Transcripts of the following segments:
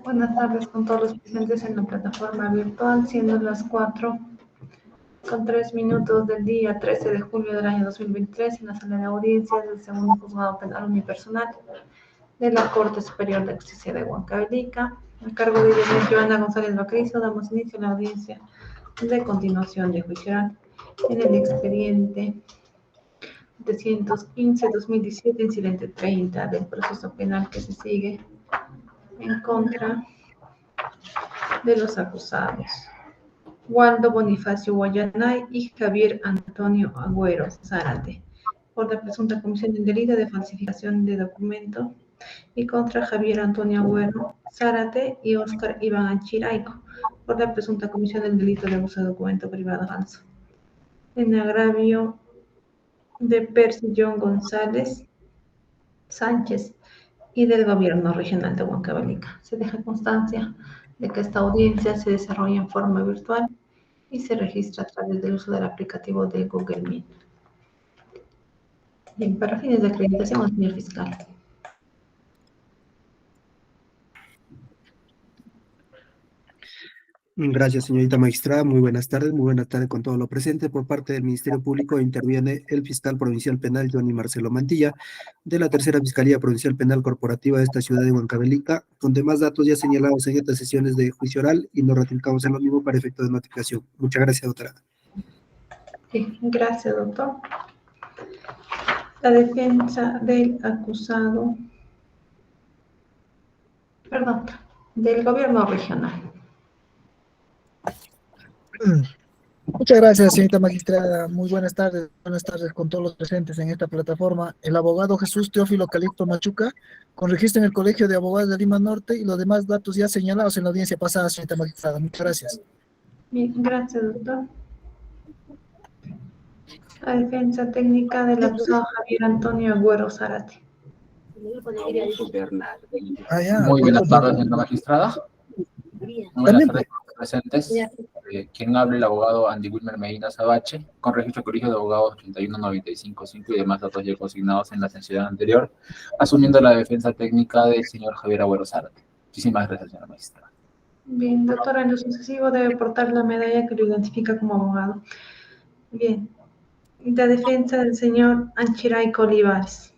Buenas tardes con todos los presentes en la plataforma virtual, siendo las 4:03 del día 13 de julio del año 2023, en la sala de audiencias del segundo juzgado penal unipersonal de la Corte Superior de Justicia de Huancavelica. A cargo de Joana González Bacrizo, damos inicio a la audiencia de continuación de juicio oral en el expediente 715-2017, incidente 30 del proceso penal que se sigue en contra de los acusados Waldo Bonifacio Guayanay y Javier Antonio Agüero Zárate, por la presunta comisión del delito de falsificación de documento, y contra Javier Antonio Agüero Zárate y Óscar Iván Anchiraico, por la presunta comisión del delito de abuso de documento privado falso, en agravio de Percy John González Sánchez y del Gobierno Regional de Huancavelica. Se deja constancia de que esta audiencia se desarrolla en forma virtual y se registra a través del uso del aplicativo de Google Meet. Bien, para fines de acreditación, señor fiscal. Gracias, señorita magistrada. Muy buenas tardes. Muy buenas tardes con todo lo presente. Por parte del Ministerio Público interviene el fiscal provincial penal Johnny Marcelo Mantilla, de la Tercera Fiscalía Provincial Penal Corporativa de esta ciudad de Huancavelica, con demás datos ya señalados en estas sesiones de juicio oral, y nos ratificamos en lo mismo para efecto de notificación. Muchas gracias, doctora. Sí, gracias, doctor. La defensa del acusado, del Gobierno Regional. Muchas gracias, señorita magistrada. Muy buenas tardes con todos los presentes en esta plataforma. El abogado Jesús Teófilo Calixto Machuca, con registro en el Colegio de Abogados de Lima Norte, y los demás datos ya señalados en la audiencia pasada, señorita magistrada. Muchas gracias. Bien, gracias, doctor. La defensa técnica del acusado Javier Antonio Agüero Zárate. Muy buenas tardes, señora magistrada. Muy buenas tardes a los presentes. Quien habla, el abogado Andy Wilmer Medina Sabache, con registro Colegio de Abogados 81955 y demás datos ya consignados en la sesión anterior, asumiendo la defensa técnica del señor Javier Agüero Zárate. Muchísimas gracias, señora magistrada. Bien, doctora, en lo sucesivo debe portar la medalla que lo identifica como abogado. Bien, la defensa del señor Anchiraico Olivares.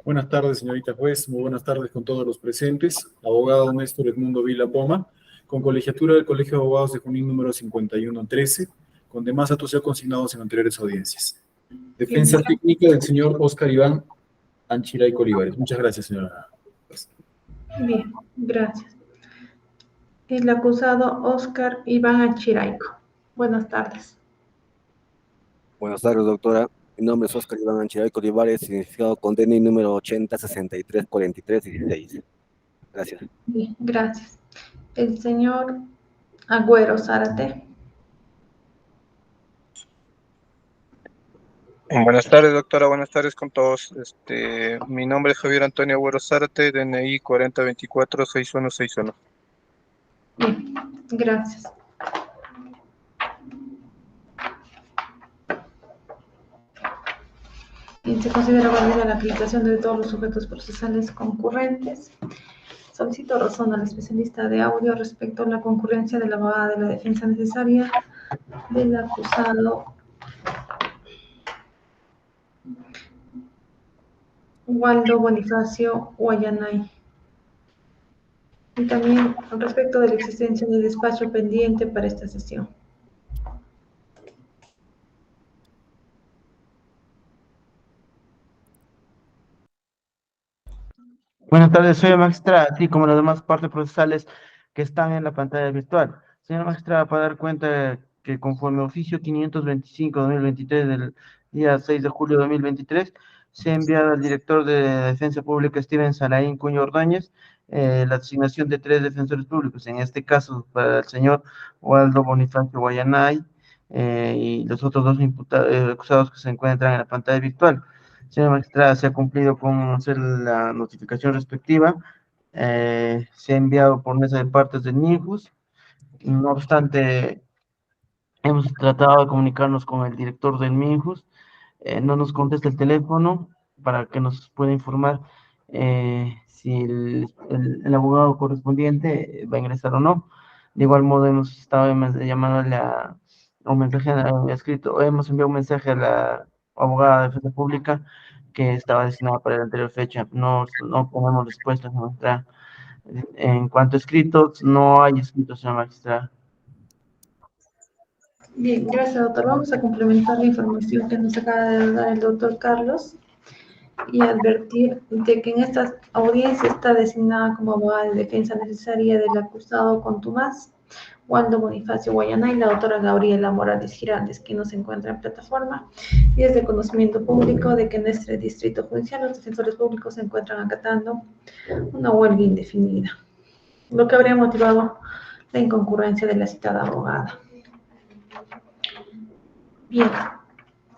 Buenas tardes, señorita juez. Muy buenas tardes con todos los presentes. Abogado Néstor Edmundo Vila Poma, con colegiatura del Colegio de Abogados de Junín número 5113, con demás datos ya consignados en anteriores audiencias. Defensa técnica del señor Óscar Iván Anchiraico Olivares. Muchas gracias, señora juez. Bien, gracias. El acusado Óscar Iván Anchiraico. Buenas tardes. Buenas tardes, doctora. Mi nombre es Óscar Iván Anchiraico Olivares, identificado con DNI número 80634316. Gracias. Bien, gracias. El señor Agüero Zárate. Buenas tardes, doctora. Buenas tardes con todos. Mi nombre es Javier Antonio Agüero Zárate, DNI 4024-6161. Bien, gracias. Bien, se considera válida la acreditación de todos los sujetos procesales concurrentes. Solicito razón al especialista de audio respecto a la concurrencia de la abogada de la defensa necesaria del acusado Waldo Bonifacio Guayanay. Y también respecto de la existencia de despacho pendiente para esta sesión. Buenas tardes, soy magistrada, así como las demás partes procesales que están en la pantalla virtual. Señora magistrada, para dar cuenta que conforme oficio 525-2023 del día 6 de julio de 2023, se ha enviado al director de Defensa Pública, Steven Salaín Cuño Ordóñez, la asignación de 3 defensores públicos, en este caso para el señor Waldo Bonifacio Guayanay, y los otros dos acusados que se encuentran en la pantalla virtual. Señora magistrada, se ha cumplido con hacer la notificación respectiva, se ha enviado por mesa de partes del NIJUS. No obstante, hemos tratado de comunicarnos con el director del MINJUS, no nos contesta el teléfono para que nos pueda informar si el abogado correspondiente va a ingresar o no. De igual modo, hemos estado llamándole a un mensaje escrito, hemos enviado un mensaje a la abogada de defensa pública que estaba destinada para la anterior fecha. No tenemos respuestas nuestra. En cuanto a escritos, no hay escritos, señora magistrada. Bien, gracias, doctor. Vamos a complementar la información que nos acaba de dar el doctor Carlos y advertir de que en esta audiencia está designada como abogada de defensa necesaria del acusado contumaz Waldo Bonifacio Guayana y la doctora Gabriela Morales Giraldes, que nos encuentra en plataforma. Y es de conocimiento público de que en este distrito judicial los defensores públicos se encuentran acatando una huelga indefinida, lo que habría motivado la inconcurrencia de la citada abogada. Bien,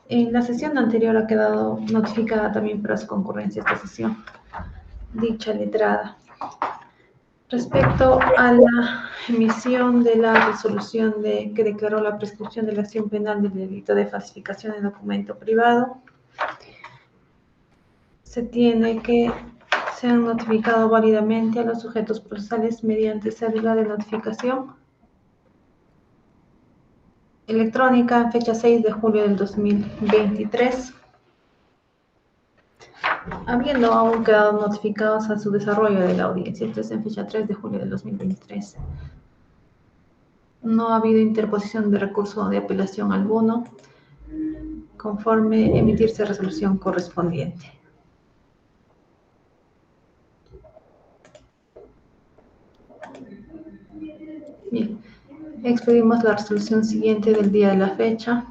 en la sesión anterior ha quedado notificada también para su concurrencia esta sesión, dicha letrada. Respecto a la emisión de la resolución que declaró la prescripción de la acción penal del delito de falsificación de documento privado, se tiene que se han notificado válidamente a los sujetos procesales mediante cédula de notificación electrónica en fecha 6 de julio del 2023, habiendo aún quedado notificados a su desarrollo de la audiencia, esto es en fecha 3 de julio del 2023. No ha habido interposición de recurso de apelación alguno, conforme emitirse resolución correspondiente. Bien, expedimos la resolución siguiente del día de la fecha.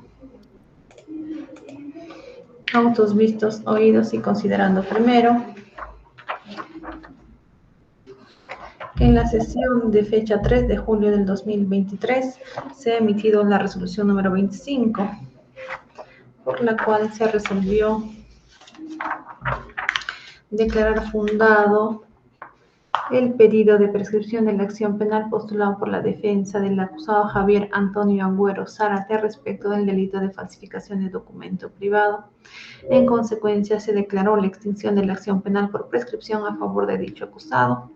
Autos vistos, oídos y considerando primero que en la sesión de fecha 3 de julio del 2023 se ha emitido la resolución número 25, por la cual se resolvió declarar fundado el pedido de prescripción de la acción penal postulado por la defensa del acusado Javier Antonio Agüero Zárate respecto del delito de falsificación de documento privado. En consecuencia, se declaró la extinción de la acción penal por prescripción a favor de dicho acusado.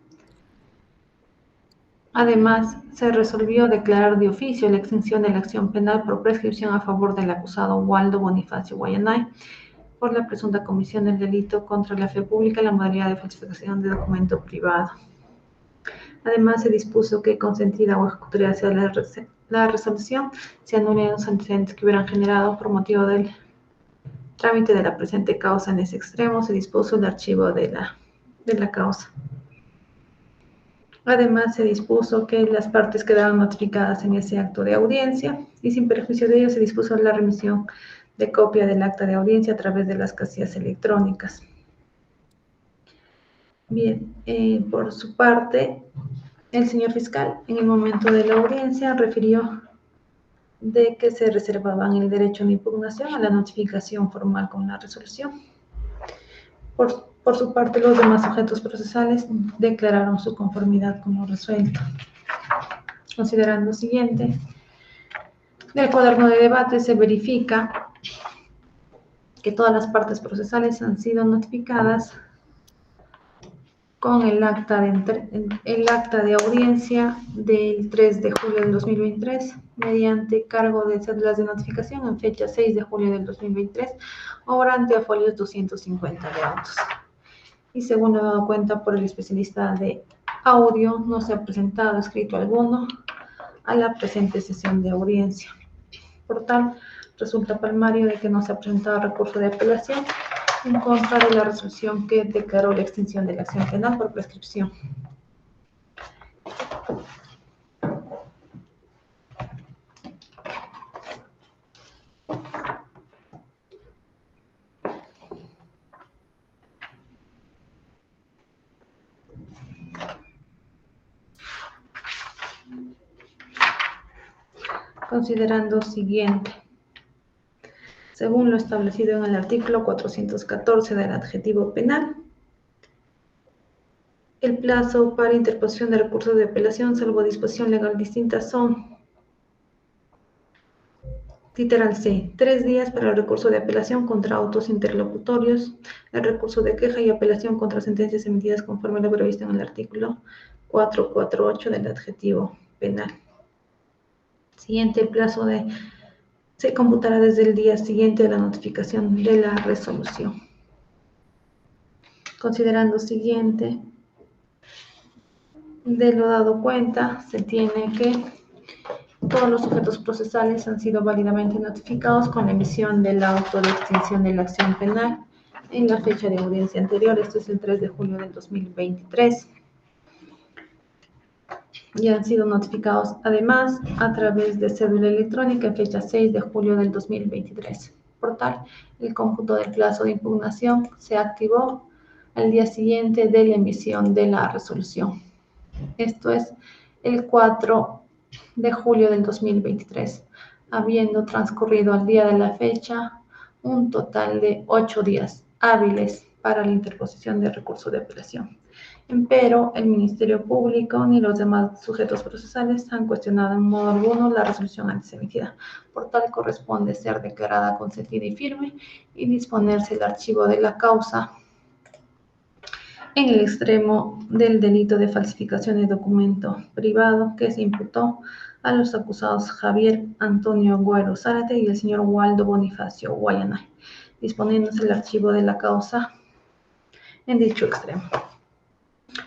Además, se resolvió declarar de oficio la extinción de la acción penal por prescripción a favor del acusado Waldo Bonifacio Guayanay por la presunta comisión del delito contra la fe pública en la modalidad de falsificación de documento privado. Además, se dispuso que, consentida o ejecutoria sea la resolución, se anulen los antecedentes que hubieran generado por motivo del trámite de la presente causa. En ese extremo, se dispuso el archivo de la causa. Además, se dispuso que las partes quedaran notificadas en ese acto de audiencia y, sin perjuicio de ello, se dispuso la remisión de copia del acta de audiencia a través de las casillas electrónicas. Bien, por su parte, el señor fiscal, en el momento de la audiencia, refirió de que se reservaban el derecho de impugnación a la notificación formal con la resolución. Por su parte, los demás sujetos procesales declararon su conformidad con lo resuelto. Considerando siguiente, del cuaderno de debate se verifica que todas las partes procesales han sido notificadas con el acta de audiencia del 3 de julio del 2023 mediante cargo de cédulas de notificación en fecha 6 de julio del 2023 obrante a folios 250 de autos. Y según lo dado cuenta por el especialista de audio, no se ha presentado escrito alguno a la presente sesión de audiencia. Por tal, resulta palmario de que no se ha presentado recurso de apelación en contra de la resolución que declaró la extinción de la acción penal por prescripción. Considerando siguiente. Según lo establecido en el artículo 414 del adjetivo penal, el plazo para interposición de recursos de apelación, salvo disposición legal distinta, Literal C, 3 días para el recurso de apelación contra autos interlocutorios, el recurso de queja y apelación contra sentencias emitidas conforme a lo previsto en el artículo 448 del adjetivo penal. Siguiente, el plazo se computará desde el día siguiente de la notificación de la resolución. Considerando siguiente, de lo dado cuenta, se tiene que todos los sujetos procesales han sido válidamente notificados con la emisión del auto de extinción de la acción penal en la fecha de audiencia anterior, esto es el 3 de julio del 2023. Y han sido notificados además a través de cédula electrónica en fecha 6 de julio del 2023. Por tal, el cómputo del plazo de impugnación se activó al día siguiente de la emisión de la resolución. Esto es el 4 de julio del 2023, habiendo transcurrido al día de la fecha un total de 8 días hábiles para la interposición de recurso de apelación. Empero, el Ministerio Público ni los demás sujetos procesales han cuestionado en modo alguno la resolución antes emitida. Por tal, corresponde ser declarada consentida y firme y disponerse el archivo de la causa en el extremo del delito de falsificación de documento privado que se imputó a los acusados Javier Antonio Güero Zárate y el señor Waldo Bonifacio Guayanay, disponiéndose el archivo de la causa en dicho extremo.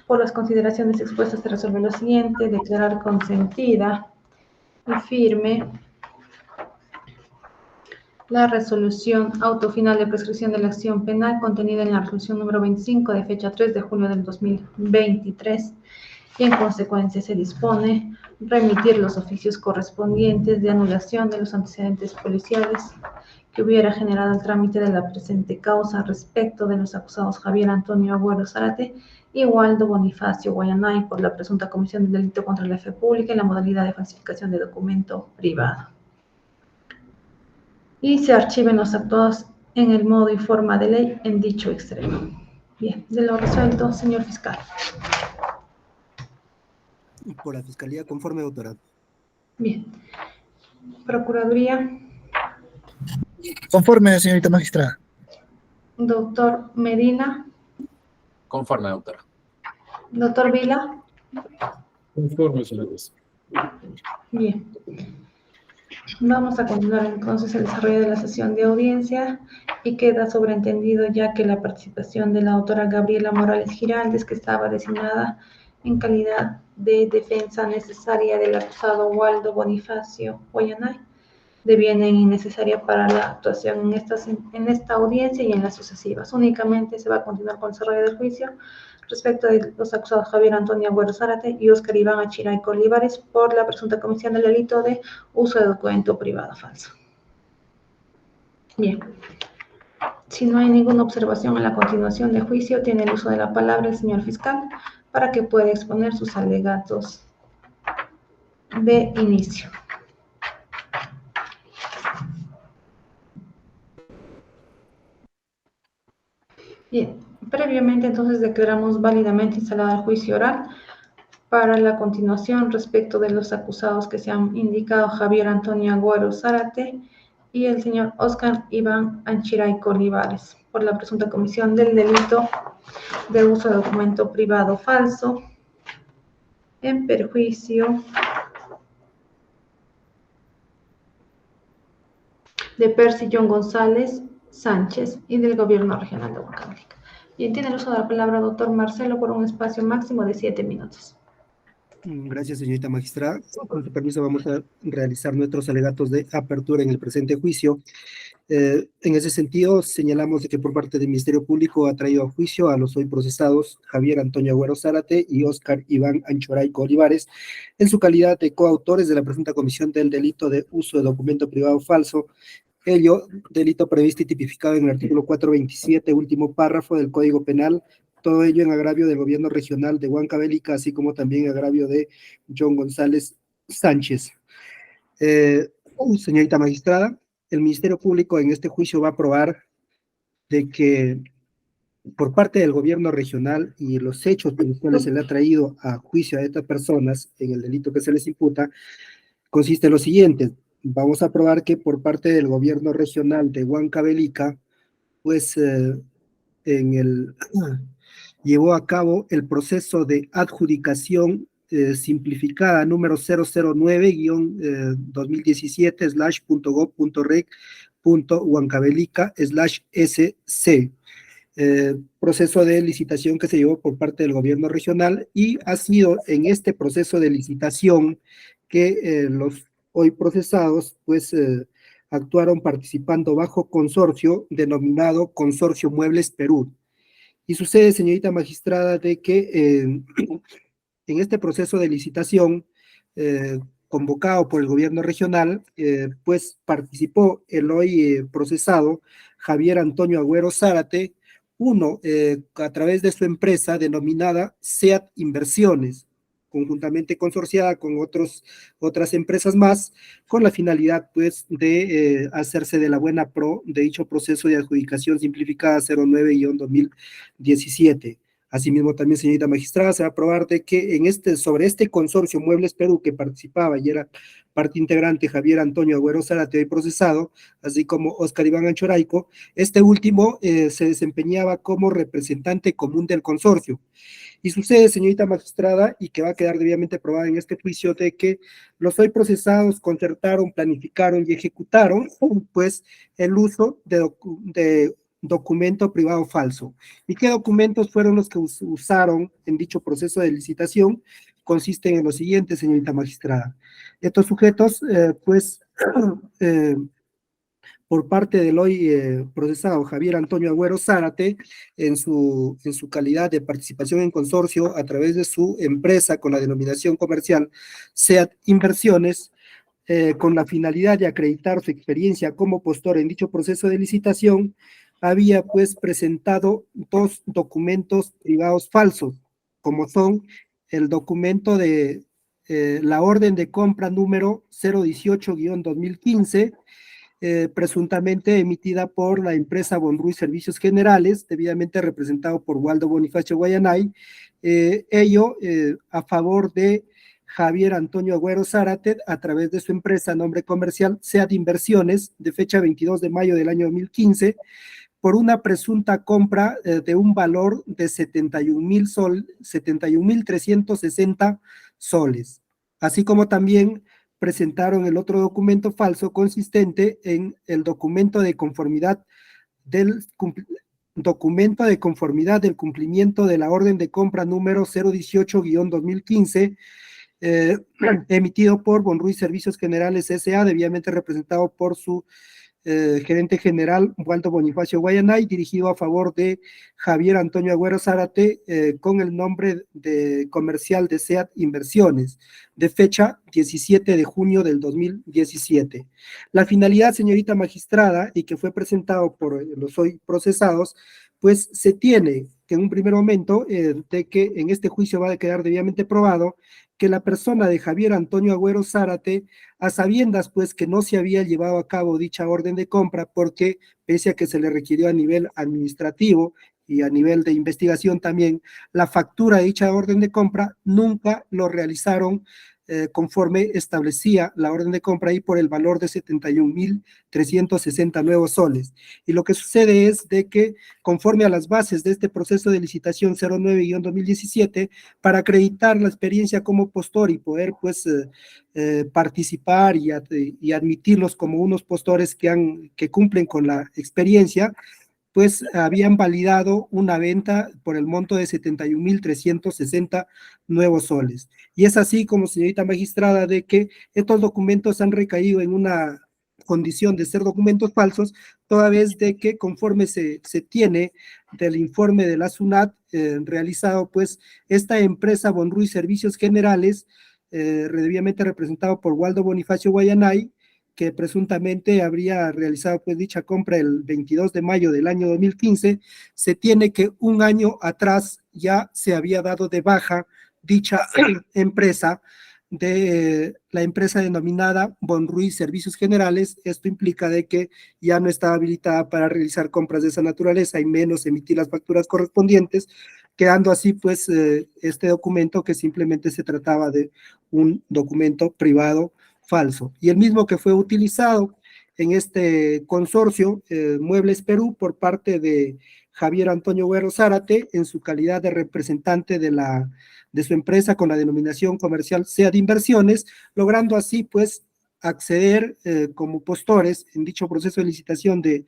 Por las consideraciones expuestas se resuelve lo siguiente: declarar consentida y firme la resolución autofinal de prescripción de la acción penal contenida en la resolución número 25 de fecha 3 de julio del 2023 y en consecuencia se dispone remitir los oficios correspondientes de anulación de los antecedentes policiales que hubiera generado el trámite de la presente causa respecto de los acusados Javier Antonio Agüero Zárate y Waldo Bonifacio Guayanay por la presunta comisión del delito contra la fe pública en la modalidad de falsificación de documento privado. Y se archiven los actuados en el modo y forma de ley en dicho extremo. Bien, de lo resuelto, señor fiscal. Por la Fiscalía, conforme, doctora. Bien. Procuraduría. Conforme, señorita magistrada. Doctor Medina. Conforme, doctora. Doctor Vila. Conforme, señores. Bien. Vamos a continuar entonces el desarrollo de la sesión de audiencia y queda sobreentendido ya que la participación de la autora Gabriela Morales Giraldes, que estaba designada en calidad de defensa necesaria del acusado Waldo Bonifacio Guayanay, deviene innecesaria para la actuación en esta audiencia y en las sucesivas. Únicamente se va a continuar con el desarrollo del juicio respecto de los acusados Javier Antonio Agüero Zárate y Óscar Iván Achiray Olivares por la presunta comisión del delito de uso de documento privado falso. Bien. Si no hay ninguna observación en la continuación del juicio, tiene el uso de la palabra el señor fiscal para que pueda exponer sus alegatos de inicio. Bien, previamente entonces declaramos válidamente instalado el juicio oral para la continuación respecto de los acusados que se han indicado Javier Antonio Agüero Zárate y el señor Óscar Iván Achiray Olivares por la presunta comisión del delito de uso de documento privado falso en perjuicio de Percy John González Sánchez y del Gobierno Regional de Huancavelica. Bien, tiene el uso de la palabra doctor Marcelo por un espacio máximo de 7 minutos. Gracias, señorita magistrada. Con su permiso, vamos a realizar nuestros alegatos de apertura en el presente juicio. En ese sentido, señalamos de que por parte del Ministerio Público ha traído a juicio a los hoy procesados Javier Antonio Agüero Zárate y Óscar Iván Achiray Olivares en su calidad de coautores de la presunta comisión del delito de uso de documento privado falso, ello delito previsto y tipificado en el artículo 427, último párrafo del Código Penal, todo ello en agravio del gobierno regional de Huancavelica, así como también en agravio de John González Sánchez. Señorita magistrada, el Ministerio Público en este juicio va a probar de que por parte del gobierno regional y los hechos por los cuales se le ha traído a juicio a estas personas en el delito que se les imputa, consiste en lo siguiente: vamos a aprobar que por parte del gobierno regional de Huancavelica, pues llevó a cabo el proceso de adjudicación simplificada número 009-2017/.gov.reg.huancavelica/SC. Proceso de licitación que se llevó por parte del gobierno regional, y ha sido en este proceso de licitación que los hoy procesados pues actuaron participando bajo consorcio denominado Consorcio Muebles Perú. Y sucede, señorita magistrada, de que en este proceso de licitación convocado por el gobierno regional, pues participó el hoy procesado Javier Antonio Agüero Zárate, a través de su empresa denominada SEAT Inversiones, conjuntamente consorciada con otras empresas más, con la finalidad pues de hacerse de la buena pro de dicho proceso de adjudicación simplificada 09-2017. Asimismo, también, señorita magistrada, se va a aprobar de que sobre este consorcio Muebles Perú, que participaba y era parte integrante Javier Antonio Agüero Zárate, hoy procesado, así como Óscar Iván Anchoraico, este último se desempeñaba como representante común del consorcio. Y sucede, señorita magistrada, y que va a quedar debidamente probada en este juicio, de que los hoy procesados concertaron, planificaron y ejecutaron, pues, el uso de documento privado falso. ¿Y qué documentos fueron los que usaron en dicho proceso de licitación? Consisten en lo siguiente, señorita magistrada. Estos sujetos, por parte del hoy procesado Javier Antonio Agüero Zárate, en su calidad de participación en consorcio a través de su empresa con la denominación comercial SEAT Inversiones, con la finalidad de acreditar su experiencia como postor en dicho proceso de licitación, había pues presentado dos documentos privados falsos, como son el documento de la orden de compra número 018-2015, presuntamente emitida por la empresa Bonruy Servicios Generales, debidamente representado por Waldo Bonifacio Guayanay, ello a favor de Javier Antonio Agüero Zárate, a través de su empresa nombre comercial SEAT Inversiones, de fecha 22 de mayo del año 2015, por una presunta compra de un valor de 71.360 soles, así como también presentaron el otro documento falso consistente en el documento de conformidad del cumplimiento de la orden de compra número 018-2015, emitido por Bonruy Servicios Generales S.A., debidamente representado por su gerente general Waldo Bonifacio Guayanay, dirigido a favor de Javier Antonio Agüero Zárate, con el nombre de comercial de SEAT Inversiones, de fecha 17 de junio del 2017. La finalidad, señorita magistrada, y que fue presentado por los hoy procesados, pues se tiene que en un primer momento de que en este juicio va a quedar debidamente probado que la persona de Javier Antonio Agüero Zárate, a sabiendas pues que no se había llevado a cabo dicha orden de compra, porque pese a que se le requirió a nivel administrativo y a nivel de investigación también la factura de dicha orden de compra, nunca lo realizaron conforme establecía la orden de compra, y por el valor de 71.360 nuevos soles. Y lo que sucede es de que, conforme a las bases de este proceso de licitación 09-2017, para acreditar la experiencia como postor y poder pues participar y admitirlos como unos postores que cumplen con la experiencia, pues habían validado una venta por el monto de 71.360 nuevos soles. Y es así, como señorita magistrada, de que estos documentos han recaído en una condición de ser documentos falsos, toda vez de que conforme se tiene del informe de la SUNAT realizado, pues esta empresa Bonruy Servicios Generales, debidamente representado por Waldo Bonifacio Guayanay, que presuntamente habría realizado pues dicha compra el 22 de mayo del año 2015, se tiene que un año atrás ya se había dado de baja dicha empresa, de la empresa denominada Bonruy Servicios Generales. Esto implica de que ya no estaba habilitada para realizar compras de esa naturaleza y menos emitir las facturas correspondientes, quedando así pues este documento, que simplemente se trataba de un documento privado falso, y el mismo que fue utilizado en este consorcio Muebles Perú por parte de Javier Antonio Güero Zárate en su calidad de representante de su empresa con la denominación comercial SEAD Inversiones, logrando así pues acceder como postores en dicho proceso de licitación de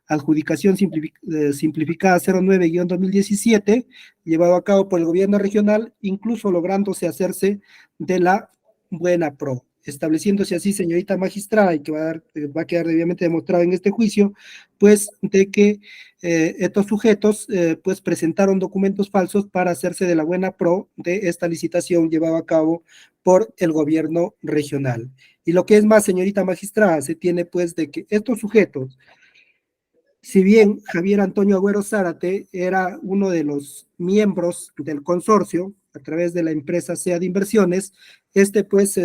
adjudicación simplificada 09-2017, llevado a cabo por el gobierno regional, incluso lográndose hacerse de la buena pro, estableciéndose así, señorita magistrada, y que va a quedar debidamente demostrado en este juicio, pues de que estos sujetos pues presentaron documentos falsos para hacerse de la buena pro de esta licitación llevada a cabo por el gobierno regional. Y lo que es más, señorita magistrada, se tiene pues de que estos sujetos, si bien Javier Antonio Agüero Zárate era uno de los miembros del consorcio a través de la empresa SEAD Inversiones, pues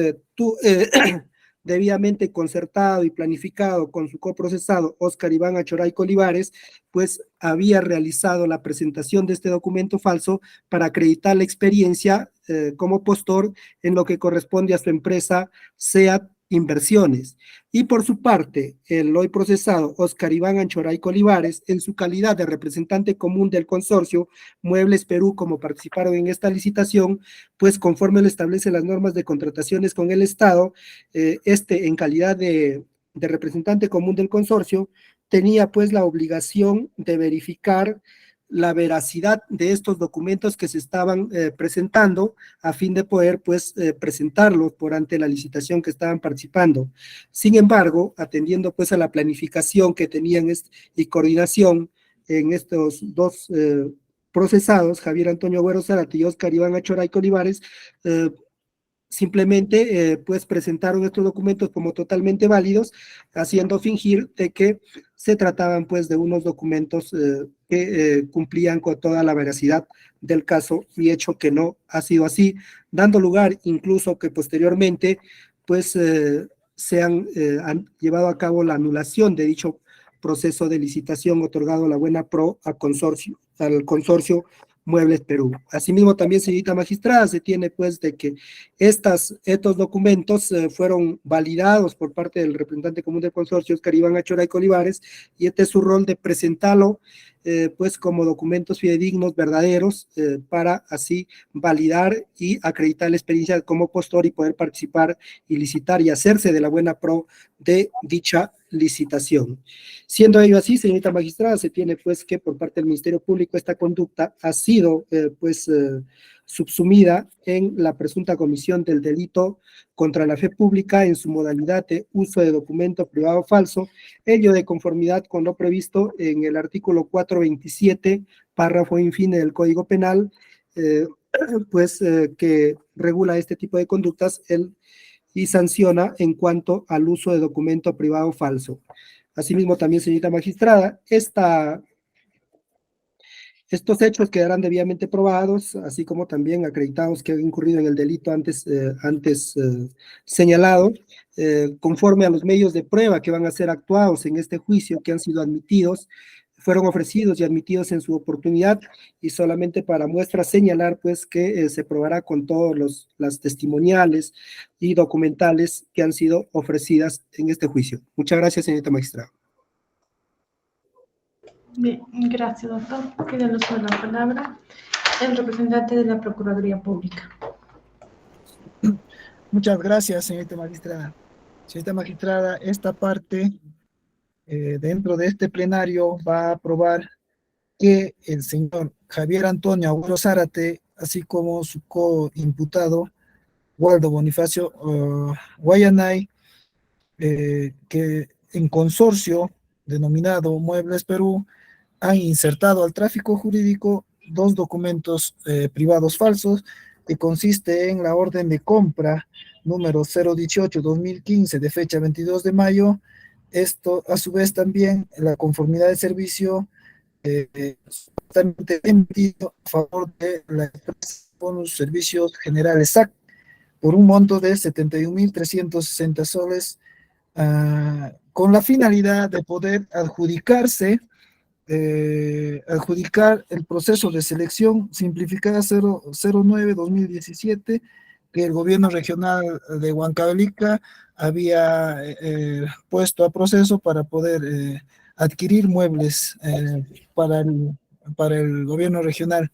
debidamente concertado y planificado con su coprocesado Óscar Iván Achoray Colivares, pues había realizado la presentación de este documento falso para acreditar la experiencia como postor en lo que corresponde a su empresa SEAD Inversiones. Y por su parte, el hoy procesado Óscar Iván Anchoray Colivares, en su calidad de representante común del consorcio Muebles Perú, como participaron en esta licitación, pues conforme lo establecen las normas de contrataciones con el Estado, en calidad de representante común del consorcio, tenía pues la obligación de verificar la veracidad de estos documentos que se estaban presentando a fin de poder pues presentarlos por ante la licitación que estaban participando. Sin embargo, atendiendo pues a la planificación que tenían y coordinación en estos dos procesados, Javier Antonio Güero Zárate y Óscar Iván Achoray Colivares, simplemente pues presentaron estos documentos como totalmente válidos, haciendo fingir de que se trataban pues de unos documentos que cumplían con toda la veracidad del caso, y hecho que no ha sido así, dando lugar incluso que posteriormente pues han llevado a cabo la anulación de dicho proceso de licitación otorgado a la buena pro al consorcio Muebles Perú. Asimismo, también, señorita magistrada, se tiene pues de que estos documentos fueron validados por parte del representante común del consorcio, Óscar Iván Achoray Colivares, y este es su rol de presentarlo pues como documentos fidedignos, verdaderos, para así validar y acreditar la experiencia como postor y poder participar y licitar y hacerse de la buena pro de dicha licitación. Siendo ello así, señorita magistrada, se tiene pues que por parte del Ministerio Público esta conducta ha sido subsumida en la presunta comisión del delito contra la fe pública en su modalidad de uso de documento privado falso, ello de conformidad con lo previsto en el artículo 427, párrafo infine del Código Penal, que regula este tipo de conductas y sanciona en cuanto al uso de documento privado falso. Asimismo, también, señorita magistrada, estos hechos quedarán debidamente probados, así como también acreditados que han incurrido en el delito antes señalado, conforme a los medios de prueba que van a ser actuados en este juicio, que han sido admitidos, fueron ofrecidos y admitidos en su oportunidad, y solamente para muestra señalar pues que se probará con todos las testimoniales y documentales que han sido ofrecidas en este juicio. Muchas gracias, señorita magistrada. Bien, gracias, doctor. Tiene el uso de la palabra el representante de la Procuraduría Pública. Muchas gracias, señorita magistrada. Señorita magistrada, esta parte dentro de este plenario va a aprobar que el señor Javier Antonio Agüero Zárate, así como su coimputado Waldo Bonifacio Guayanay, que en consorcio denominado Muebles Perú, han insertado al tráfico jurídico dos documentos privados falsos, que consiste en la orden de compra número 018-2015 de fecha 22 de mayo, esto a su vez también la conformidad de servicio emitido a favor de la empresa Bonus Servicios Generales SAC por un monto de 71.360 soles, con la finalidad de poder adjudicar el proceso de selección simplificada 09-2017 que el gobierno regional de Huancavelica había puesto a proceso para poder adquirir muebles para el gobierno regional.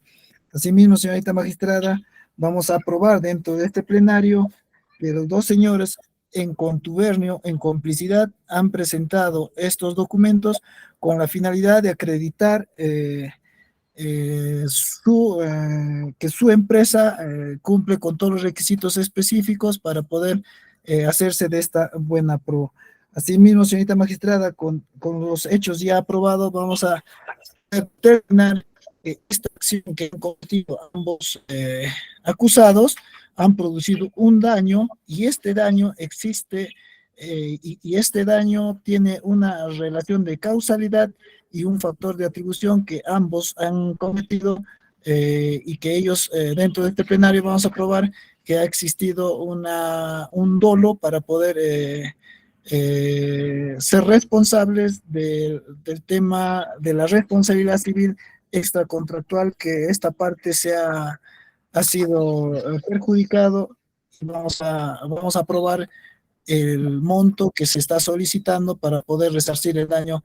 Asimismo, señorita magistrada, vamos a aprobar dentro de este plenario que los dos señores en contubernio, en complicidad, han presentado estos documentos con la finalidad de acreditar que su empresa cumple con todos los requisitos específicos para poder hacerse de esta buena pro. Asimismo, señorita magistrada, con los hechos ya aprobados, vamos a determinar que esta acción que han cometido ambos acusados han producido un daño y este daño existe y este daño tiene una relación de causalidad y un factor de atribución que ambos han cometido y que ellos dentro de este plenario vamos a probar que ha existido un dolo para poder ser responsables del tema de la responsabilidad civil extracontractual que esta parte ha sido perjudicado. Vamos a aprobar el monto que se está solicitando para poder resarcir el daño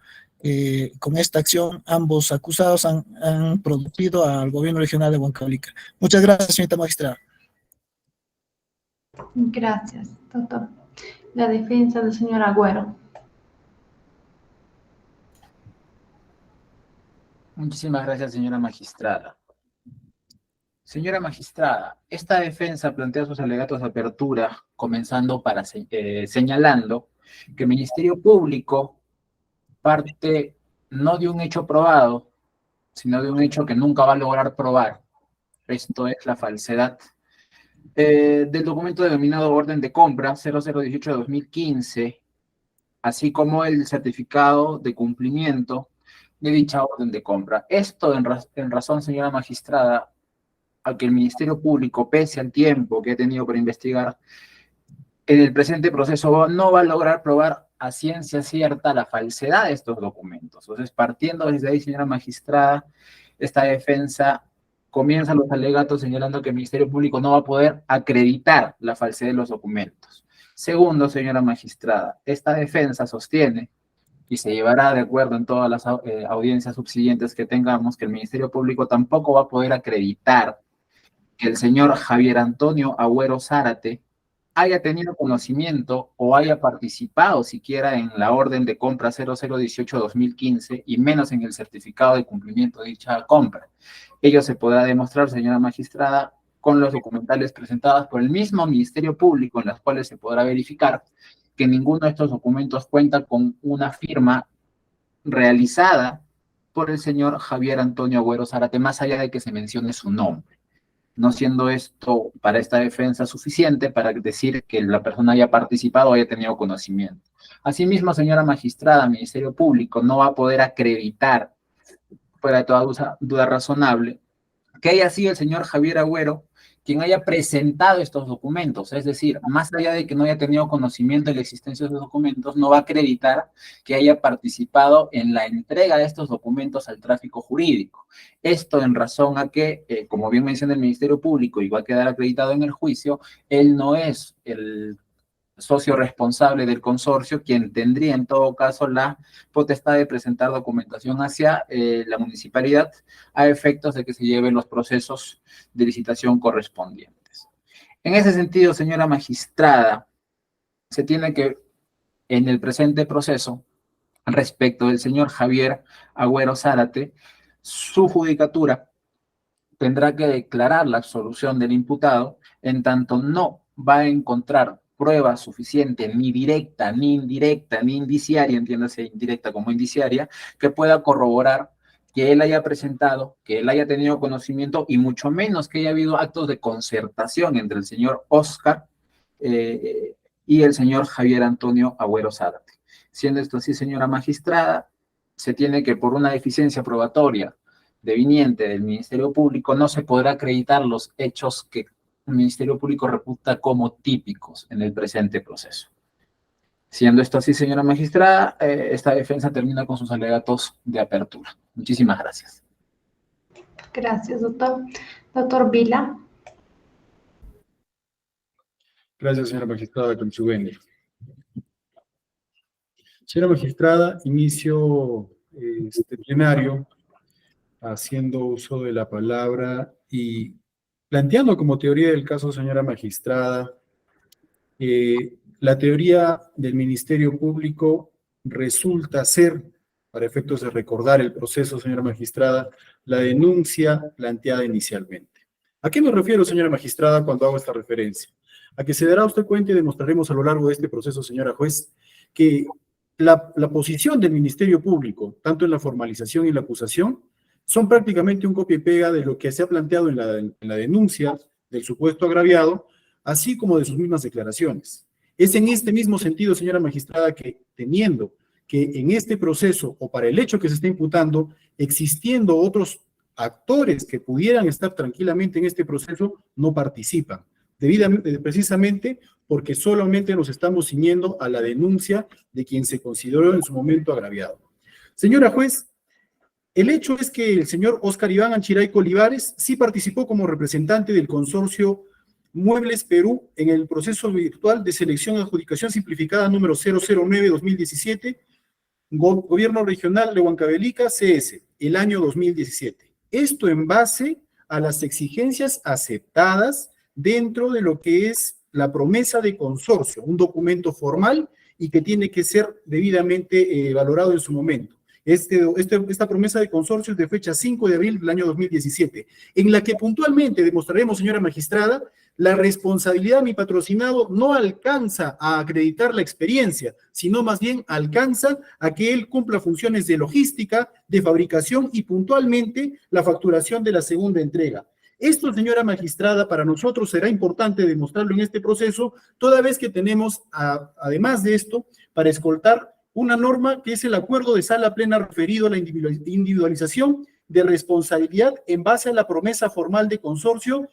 con esta acción ambos acusados han producido al gobierno regional de Huancavelica. Muchas gracias, señorita magistrada. Gracias, doctor. La defensa del señor Agüero. Muchísimas gracias, señora magistrada. Señora magistrada, esta defensa plantea sus alegatos de apertura, comenzando señalando que el Ministerio Público parte no de un hecho probado, sino de un hecho que nunca va a lograr probar. Esto es la falsedad del documento denominado Orden de Compra 0018 de 2015, así como el certificado de cumplimiento de dicha orden de compra. Esto en razón, señora magistrada, a que el Ministerio Público, pese al tiempo que ha tenido para investigar, en el presente proceso no va a lograr probar a ciencia cierta la falsedad de estos documentos. Entonces, partiendo desde ahí, señora magistrada, esta defensa comienza los alegatos señalando que el Ministerio Público no va a poder acreditar la falsedad de los documentos. Segundo, señora magistrada, esta defensa sostiene y se llevará de acuerdo en todas las audiencias subsiguientes que tengamos, que el Ministerio Público tampoco va a poder acreditar que el señor Javier Antonio Agüero Zárate haya tenido conocimiento o haya participado siquiera en la orden de compra 0018-2015 y menos en el certificado de cumplimiento de dicha compra. Ello se podrá demostrar, señora magistrada, con los documentales presentados por el mismo Ministerio Público, en las cuales se podrá verificar que ninguno de estos documentos cuenta con una firma realizada por el señor Javier Antonio Agüero Zárate, más allá de que se mencione su nombre, no siendo esto para esta defensa suficiente para decir que la persona haya participado o haya tenido conocimiento. Asimismo, señora magistrada, el Ministerio Público no va a poder acreditar, fuera de toda duda razonable, que haya sido el señor Javier Agüero quien haya presentado estos documentos, es decir, más allá de que no haya tenido conocimiento de la existencia de los documentos, no va a acreditar que haya participado en la entrega de estos documentos al tráfico jurídico. Esto en razón a que, como bien menciona el Ministerio Público, y va a quedar acreditado en el juicio, él no es el socio responsable del consorcio, quien tendría en todo caso la potestad de presentar documentación hacia la municipalidad a efectos de que se lleven los procesos de licitación correspondientes. En ese sentido, señora magistrada, se tiene que, en el presente proceso, respecto del señor Javier Agüero Zárate, su judicatura tendrá que declarar la absolución del imputado, en tanto no va a encontrar prueba suficiente, ni directa, ni indirecta, ni indiciaria, entiéndase indirecta como indiciaria, que pueda corroborar que él haya presentado, que él haya tenido conocimiento, y mucho menos que haya habido actos de concertación entre el señor Oscar y el señor Javier Antonio Agüero Zárate. Siendo esto así, señora magistrada, se tiene que, por una deficiencia probatoria deviniente del Ministerio Público, no se podrá acreditar los hechos que el Ministerio Público reputa como típicos en el presente proceso. Siendo esto así, señora magistrada, esta defensa termina con sus alegatos de apertura. Muchísimas gracias. Gracias, doctor. Doctor Vila. Gracias, señora magistrada Consuendi. Señora magistrada, inicio este plenario haciendo uso de la palabra y planteando como teoría del caso, señora magistrada, la teoría del Ministerio Público resulta ser, para efectos de recordar el proceso, señora magistrada, la denuncia planteada inicialmente. ¿A qué me refiero, señora magistrada, cuando hago esta referencia? A que se dará usted cuenta y demostraremos a lo largo de este proceso, señora juez, que la posición del Ministerio Público, tanto en la formalización y la acusación, son prácticamente un copia y pega de lo que se ha planteado en la denuncia del supuesto agraviado, así como de sus mismas declaraciones. Es en este mismo sentido, señora magistrada, que teniendo que en este proceso, o para el hecho que se está imputando, existiendo otros actores que pudieran estar tranquilamente en este proceso, no participan, precisamente porque solamente nos estamos ciñendo a la denuncia de quien se consideró en su momento agraviado. Señora juez, el hecho es que el señor Óscar Iván Anchirayco Olivares sí participó como representante del consorcio Muebles Perú en el proceso virtual de selección y adjudicación simplificada número 009-2017, Gobierno Regional de Huancavelica, CS, el año 2017. Esto en base a las exigencias aceptadas dentro de lo que es la promesa de consorcio, un documento formal y que tiene que ser debidamente valorado en su momento. Esta promesa de consorcio es de fecha 5 de abril del año 2017, en la que puntualmente demostraremos, señora magistrada, la responsabilidad de mi patrocinado no alcanza a acreditar la experiencia, sino más bien alcanza a que él cumpla funciones de logística, de fabricación y puntualmente la facturación de la segunda entrega. Esto, señora magistrada, para nosotros será importante demostrarlo en este proceso, toda vez que tenemos, además de esto, para escoltar una norma que es el acuerdo de sala plena referido a la individualización de responsabilidad en base a la promesa formal de consorcio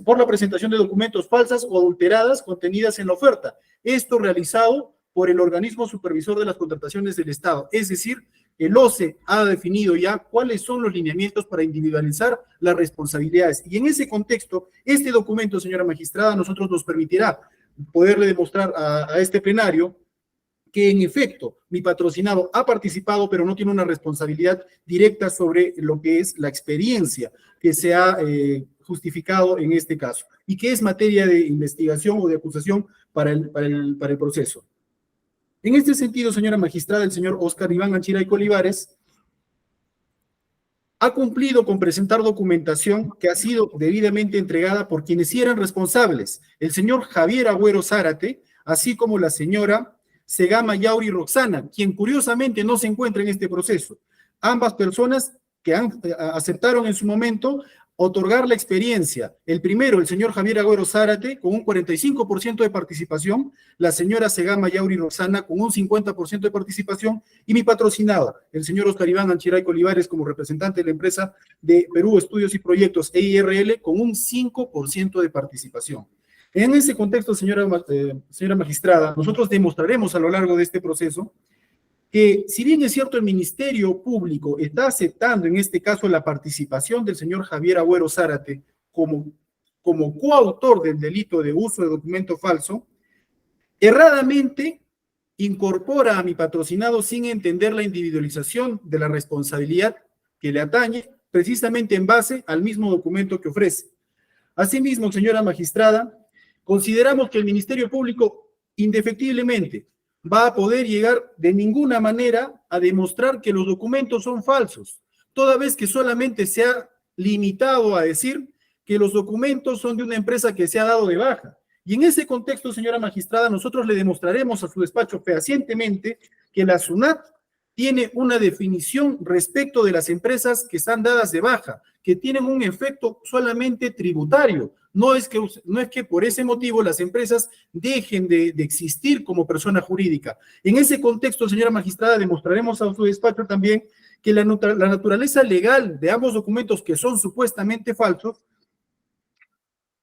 por la presentación de documentos falsas o adulteradas contenidas en la oferta. Esto realizado por el organismo supervisor de las contrataciones del Estado, es decir, el OCE ha definido ya cuáles son los lineamientos para individualizar las responsabilidades. Y en ese contexto, este documento, señora magistrada, a nosotros nos permitirá poderle demostrar a este plenario que en efecto mi patrocinado ha participado, pero no tiene una responsabilidad directa sobre lo que es la experiencia que se ha justificado en este caso, y que es materia de investigación o de acusación para el proceso. En este sentido, señora magistrada, el señor Óscar Iván Anchirayco Olivares ha cumplido con presentar documentación que ha sido debidamente entregada por quienes sí eran responsables, el señor Javier Agüero Zárate, así como la señora Segama Yauri Roxana, quien curiosamente no se encuentra en este proceso. Ambas personas que aceptaron en su momento otorgar la experiencia. El primero, el señor Javier Agüero Zárate, con un 45% de participación, la señora Segama Yauri Roxana con un 50% de participación, y mi patrocinado, el señor Óscar Iván Anchirayco Olivares, como representante de la empresa de Perú Estudios y Proyectos, EIRL, con un 5% de participación. En ese contexto, señora magistrada, nosotros demostraremos a lo largo de este proceso que, si bien es cierto, el Ministerio Público está aceptando en este caso la participación del señor Javier Agüero Zárate como coautor del delito de uso de documento falso, erradamente incorpora a mi patrocinado sin entender la individualización de la responsabilidad que le atañe, precisamente en base al mismo documento que ofrece. Asimismo, señora magistrada, consideramos que el Ministerio Público indefectiblemente va a poder llegar de ninguna manera a demostrar que los documentos son falsos, toda vez que solamente se ha limitado a decir que los documentos son de una empresa que se ha dado de baja. Y en ese contexto, señora magistrada, nosotros le demostraremos a su despacho fehacientemente que la SUNAT tiene una definición respecto de las empresas que están dadas de baja, que tienen un efecto solamente tributario. No es que por ese motivo las empresas dejen de existir como persona jurídica. En ese contexto, señora magistrada, demostraremos a su despacho también que la naturaleza legal de ambos documentos, que son supuestamente falsos,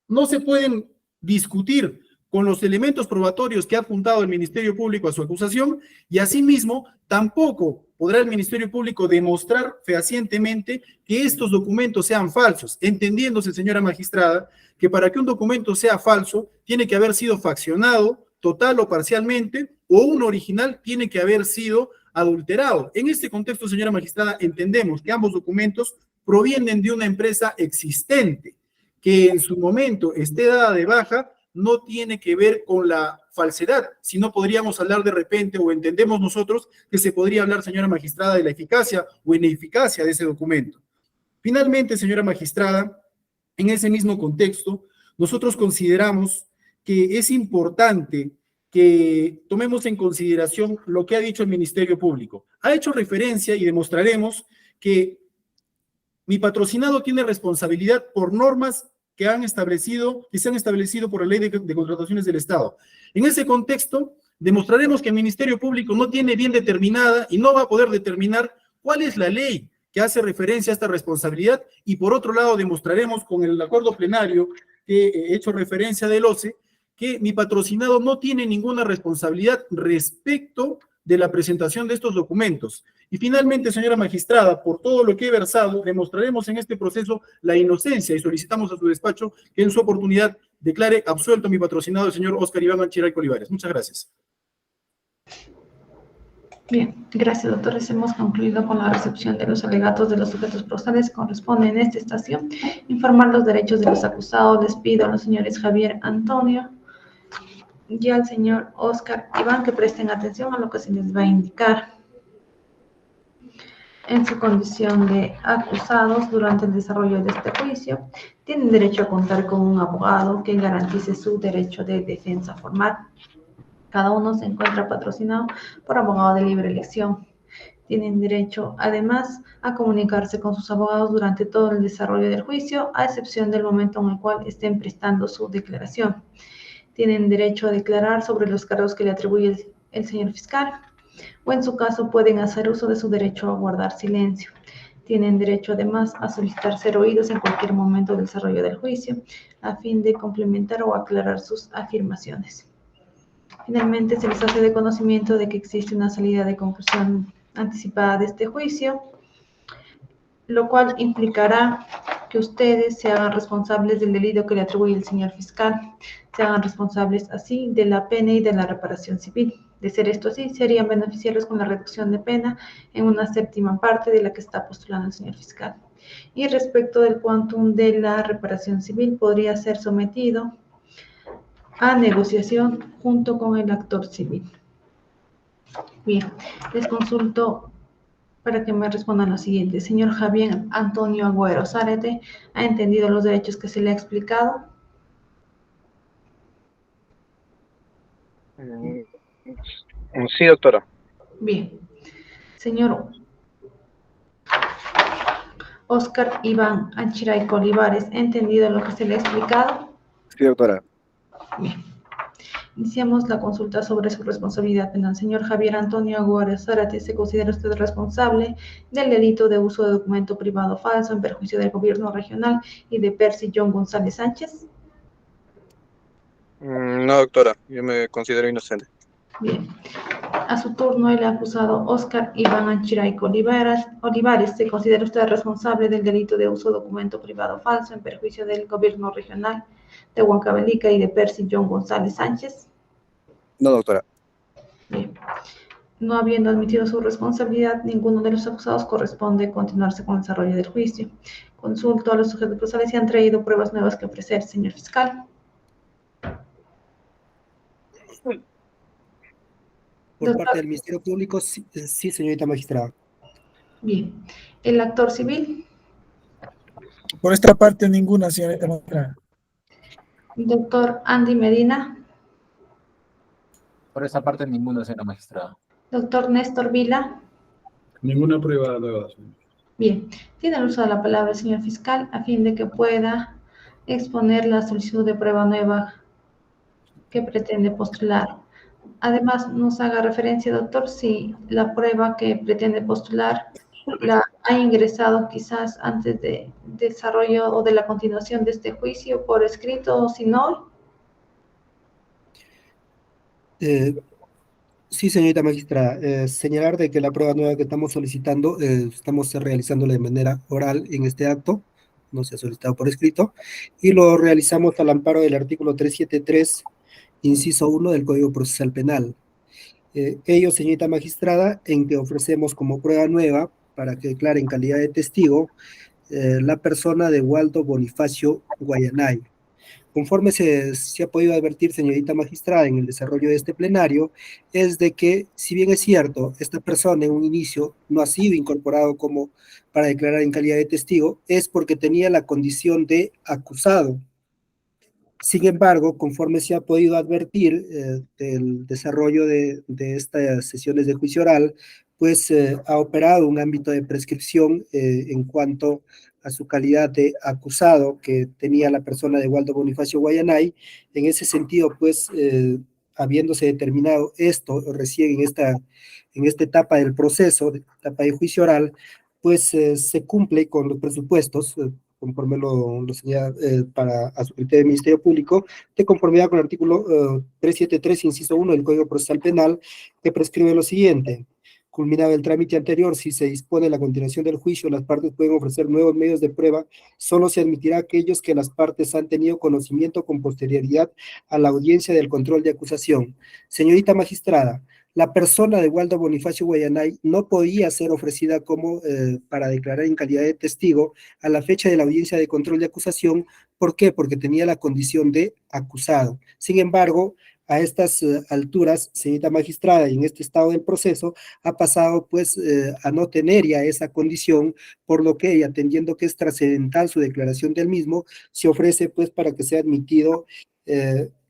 no se pueden discutir con los elementos probatorios que ha apuntado el Ministerio Público a su acusación, y asimismo tampoco podrá el Ministerio Público demostrar fehacientemente que estos documentos sean falsos, entendiéndose, señora magistrada, que para que un documento sea falso tiene que haber sido faccionado total o parcialmente, o un original tiene que haber sido adulterado. En este contexto, señora magistrada, entendemos que ambos documentos provienen de una empresa existente, que en su momento esté dada de baja, no tiene que ver con la falsedad, sino podríamos hablar de repente, o entendemos nosotros, que se podría hablar, señora magistrada, de la eficacia o ineficacia de ese documento. Finalmente, señora magistrada, en ese mismo contexto, nosotros consideramos que es importante que tomemos en consideración lo que ha dicho el Ministerio Público. Ha hecho referencia y demostraremos que mi patrocinado tiene responsabilidad por normas que se han establecido por la Ley de Contrataciones del Estado. En ese contexto, demostraremos que el Ministerio Público no tiene bien determinada y no va a poder determinar cuál es la ley que hace referencia a esta responsabilidad, y por otro lado demostraremos con el acuerdo plenario que he hecho referencia del OCE, que mi patrocinado no tiene ninguna responsabilidad respecto de la presentación de estos documentos. Y finalmente, señora magistrada, por todo lo que he versado, demostraremos en este proceso la inocencia y solicitamos a su despacho que en su oportunidad declare absuelto a mi patrocinado, el señor Óscar Iván Anchiray Olivares. Muchas gracias. Bien, gracias, doctores. Hemos concluido con la recepción de los alegatos de los sujetos procesales. Corresponde en esta estación informar los derechos de los acusados. Les pido a los señores Javier Antonio y al señor Óscar Iván que presten atención a lo que se les va a indicar. En su condición de acusados durante el desarrollo de este juicio, tienen derecho a contar con un abogado que garantice su derecho de defensa formal. Cada uno se encuentra patrocinado por abogado de libre elección. Tienen derecho, además, a comunicarse con sus abogados durante todo el desarrollo del juicio, a excepción del momento en el cual estén prestando su declaración. Tienen derecho a declarar sobre los cargos que le atribuye el señor fiscal, o en su caso pueden hacer uso de su derecho a guardar silencio. Tienen derecho además a solicitar ser oídos en cualquier momento del desarrollo del juicio, a fin de complementar o aclarar sus afirmaciones. Finalmente, se les hace de conocimiento de que existe una salida de conclusión anticipada de este juicio, lo cual implicará que ustedes se hagan responsables del delito que le atribuye el señor fiscal, se hagan responsables así de la pena y de la reparación civil. De ser esto así, serían beneficiarios con la reducción de pena en una séptima parte de la que está postulando el señor fiscal. Y respecto del quantum de la reparación civil, podría ser sometido a negociación junto con el actor civil. Bien, les consulto para que me respondan lo siguiente. Señor Javier Antonio Agüero Zárate, ¿ha entendido los derechos que se le ha explicado? Sí, doctora. Bien. Señor Óscar Iván Anchiray Olivares, ¿ha entendido lo que se le ha explicado? Sí, doctora. Bien. Iniciamos la consulta sobre su responsabilidad penal. Señor Javier Antonio Agüero Zárate, ¿se considera usted responsable del delito de uso de documento privado falso en perjuicio del gobierno regional y de Percy John González Sánchez? No, doctora, yo me considero inocente. Bien. A su turno, el acusado Óscar Iván Anchiray Olivares, ¿se considera usted responsable del delito de uso de documento privado falso en perjuicio del gobierno regional de Huancavelica y de Percy John González Sánchez? No, doctora. Bien. No habiendo admitido su responsabilidad, ninguno de los acusados corresponde continuarse con el desarrollo del juicio. Consulto a los sujetos procesales si han traído pruebas nuevas que ofrecer, señor fiscal. Por parte del Ministerio Público, sí, señorita magistrada. Bien. ¿El actor civil? Por esta parte, ninguna, señorita magistrada. Doctor Andy Medina. Por esa parte, ninguna, señora magistrada. Doctor Néstor Vila. Ninguna prueba nueva, señor. Bien. Tiene el uso de la palabra el señor fiscal a fin de que pueda exponer la solicitud de prueba nueva que pretende postular. Además, nos haga referencia, doctor, si la prueba que pretende postular la ha ingresado quizás antes de desarrollo o de la continuación de este juicio por escrito o si no. Sí, señorita magistrada, señalar de que la prueba nueva que estamos solicitando, estamos realizándola de manera oral en este acto, no se ha solicitado por escrito, y lo realizamos al amparo del artículo 373, inciso 1 del Código Procesal Penal. Ello, señorita magistrada, en que ofrecemos como prueba nueva, para que declare en calidad de testigo, la persona de Waldo Bonifacio Guayanay. Conforme se ha podido advertir, señorita magistrada, en el desarrollo de este plenario, es de que, si bien es cierto, esta persona en un inicio no ha sido incorporado como para declarar en calidad de testigo, es porque tenía la condición de acusado. Sin embargo, conforme se ha podido advertir del desarrollo de estas sesiones de juicio oral, pues ha operado un ámbito de prescripción en cuanto a su calidad de acusado que tenía la persona de Waldo Bonifacio Guayanay. En ese sentido, pues, habiéndose determinado esto recién en esta etapa del proceso, etapa de juicio oral, pues se cumple con los presupuestos, conforme lo señala para a su criterio del Ministerio Público, de conformidad con el artículo 373, inciso 1 del Código Procesal Penal, que prescribe lo siguiente: culminado el trámite anterior, si se dispone la continuación del juicio, las partes pueden ofrecer nuevos medios de prueba, solo se admitirá aquellos que las partes han tenido conocimiento con posterioridad a la audiencia del control de acusación. Señorita magistrada, la persona de Waldo Bonifacio Guayanay no podía ser ofrecida como para declarar en calidad de testigo a la fecha de la audiencia de control de acusación. ¿Por qué? Porque tenía la condición de acusado. Sin embargo, a estas alturas, señorita magistrada, y en este estado del proceso, ha pasado pues a no tener ya esa condición, por lo que, y atendiendo que es trascendental su declaración del mismo, se ofrece pues para que sea admitido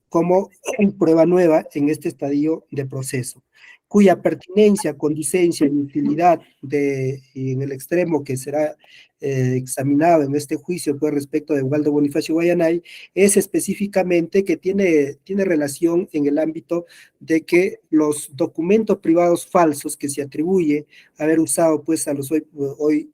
como prueba nueva en este estadio de proceso, cuya pertinencia, conducencia y utilidad en el extremo que será examinado en este juicio pues, respecto de Waldo Bonifacio Guayanay, es específicamente que tiene relación en el ámbito de que los documentos privados falsos que se atribuye haber usado pues a los hoy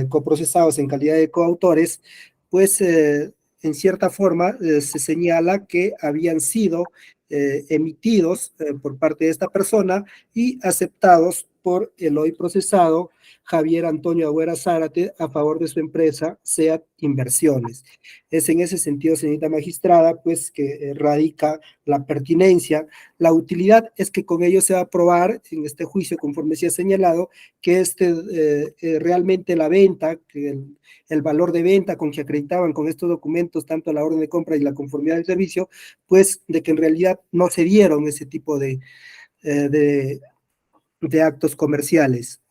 coprocesados en calidad de coautores, pues en cierta forma se señala que habían sido emitidos por parte de esta persona y aceptados por el hoy procesado Javier Antonio Agüera Zárate a favor de su empresa SEAT Inversiones. Es en ese sentido, señorita magistrada, pues que radica la pertinencia. La utilidad es que con ello se va a probar en este juicio, conforme se ha señalado, que realmente la venta, que el valor de venta con que acreditaban con estos documentos, tanto la orden de compra y la conformidad del servicio, pues de que en realidad no se dieron ese tipo de actos comerciales.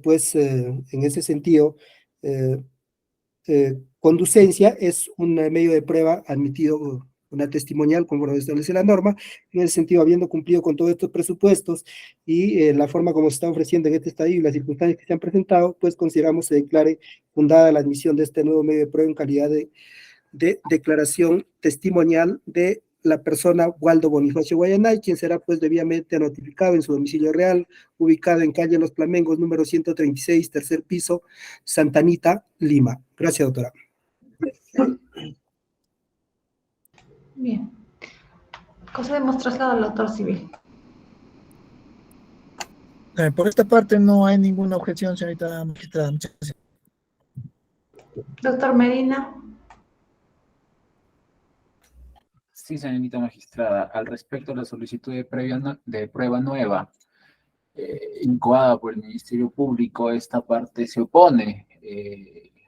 Pues en ese sentido, conducencia es un medio de prueba admitido, una testimonial, como lo establece la norma, en el sentido, habiendo cumplido con todos estos presupuestos y la forma como se está ofreciendo en este estadio y las circunstancias que se han presentado, pues consideramos se declare fundada la admisión de este nuevo medio de prueba en calidad de declaración testimonial de la persona Waldo Bonifacio Guayanay, quien será pues debidamente notificado en su domicilio real, ubicado en calle Los Flamengos, número 136, tercer piso, Santa Anita, Lima. Gracias, doctora. Bien. Procedemos traslado al autor civil. Por esta parte no hay ninguna objeción, señorita magistrada. Muchas gracias. Doctor Medina. Sí, señorita magistrada, al respecto de la solicitud de prueba nueva incoada por el Ministerio Público, esta parte se opone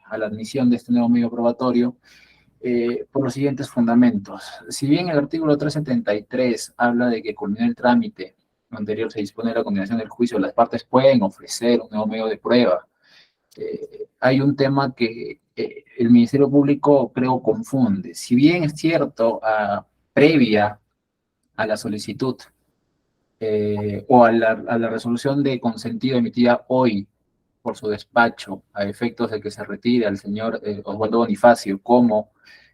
a la admisión de este nuevo medio probatorio por los siguientes fundamentos. Si bien el artículo 373 habla de que culmina el trámite anterior, se dispone de la continuación del juicio, las partes pueden ofrecer un nuevo medio de prueba. Hay un tema que el Ministerio Público creo confunde. Si bien es cierto, previa a la solicitud o a la resolución de consentido emitida hoy por su despacho a efectos de que se retire al señor Oswaldo Bonifacio como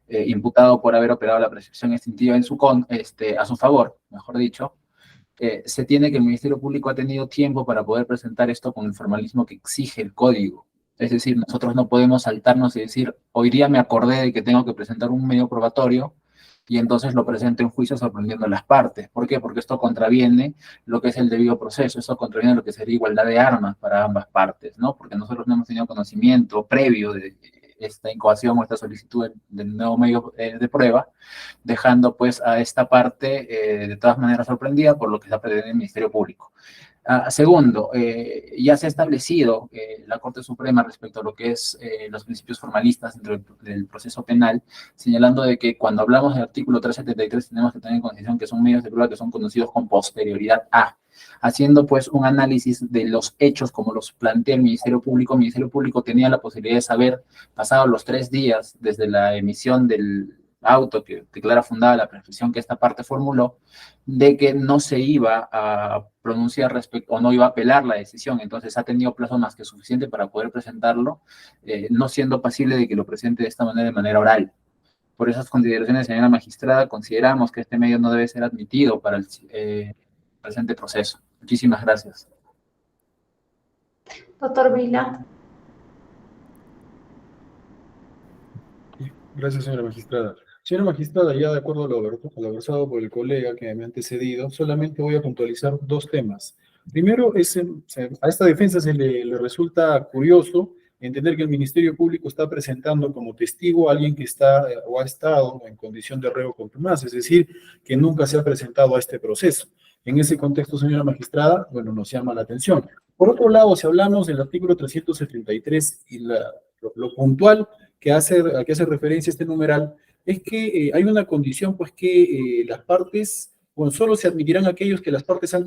imputado por haber operado la prescripción extintiva a su favor, mejor dicho, se tiene que el Ministerio Público ha tenido tiempo para poder presentar esto con el formalismo que exige el código. Es decir, nosotros no podemos saltarnos y decir, hoy día me acordé de que tengo que presentar un medio probatorio y entonces lo presenta en juicio sorprendiendo a las partes. ¿Por qué? Porque esto contraviene lo que es el debido proceso, esto contraviene lo que sería igualdad de armas para ambas partes, ¿no? Porque nosotros no hemos tenido conocimiento previo de esta incoación o esta solicitud del nuevo medio de prueba, dejando pues a esta parte de todas maneras sorprendida por lo que está pretendiendo el Ministerio Público. Segundo, ya se ha establecido la Corte Suprema respecto a lo que es los principios formalistas dentro del proceso penal, señalando de que cuando hablamos del artículo 373 tenemos que tener en consideración que son medios de prueba que son conocidos con posterioridad a, haciendo pues un análisis de los hechos como los plantea el Ministerio Público tenía la posibilidad de saber, pasados los 3 días desde la emisión del auto que declara fundada la prescripción que esta parte formuló, de que no se iba a pronunciar respecto, o no iba a apelar la decisión, entonces ha tenido plazo más que suficiente para poder presentarlo, no siendo pasible de que lo presente de esta manera, de manera oral. Por esas consideraciones, señora magistrada, consideramos que este medio no debe ser admitido para el presente proceso. Muchísimas gracias. Doctor Vila. Gracias, señora magistrada. Señora magistrada, ya de acuerdo a lo versado por el colega que me ha antecedido, solamente voy a puntualizar 2 temas. Primero, a esta defensa le resulta curioso entender que el Ministerio Público está presentando como testigo a alguien que está o ha estado en condición de reo contumaz, es decir, que nunca se ha presentado a este proceso. En ese contexto, señora magistrada, bueno, nos llama la atención. Por otro lado, si hablamos del artículo 373 y lo puntual a que hace referencia este numeral, es que hay una condición, pues que las partes, bueno, solo se admitirán aquellos que las partes han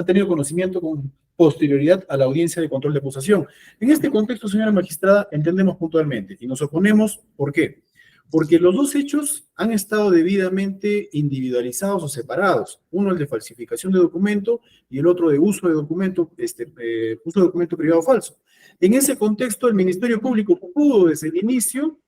tenido conocimiento con posterioridad a la audiencia de control de acusación. En este contexto, señora magistrada, entendemos puntualmente y nos oponemos, ¿por qué? Porque los 2 hechos han estado debidamente individualizados o separados. Uno el de falsificación de documento y el otro de uso de documento, uso de documento privado falso. En ese contexto, el Ministerio Público pudo desde el inicio,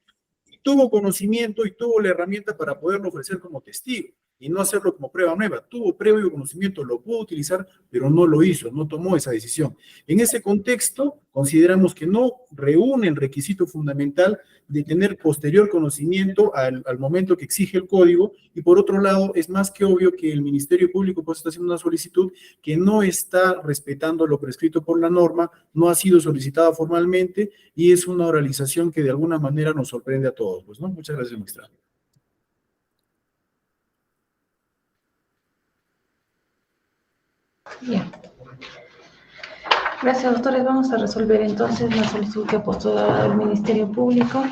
tuvo conocimiento y tuvo la herramienta para poderlo ofrecer como testigo y no hacerlo como prueba nueva. Tuvo previo conocimiento, lo pudo utilizar, pero no lo hizo, no tomó esa decisión. En ese contexto, consideramos que no reúne el requisito fundamental de tener posterior conocimiento al momento que exige el código, y por otro lado, es más que obvio que el Ministerio Público pues está haciendo una solicitud que no está respetando lo prescrito por la norma, no ha sido solicitada formalmente, y es una oralización que de alguna manera nos sorprende a todos. Pues, ¿no? Muchas gracias, magistrado. Bien. Gracias, doctores. Vamos a resolver entonces la solicitud que ha postulado el Ministerio Público.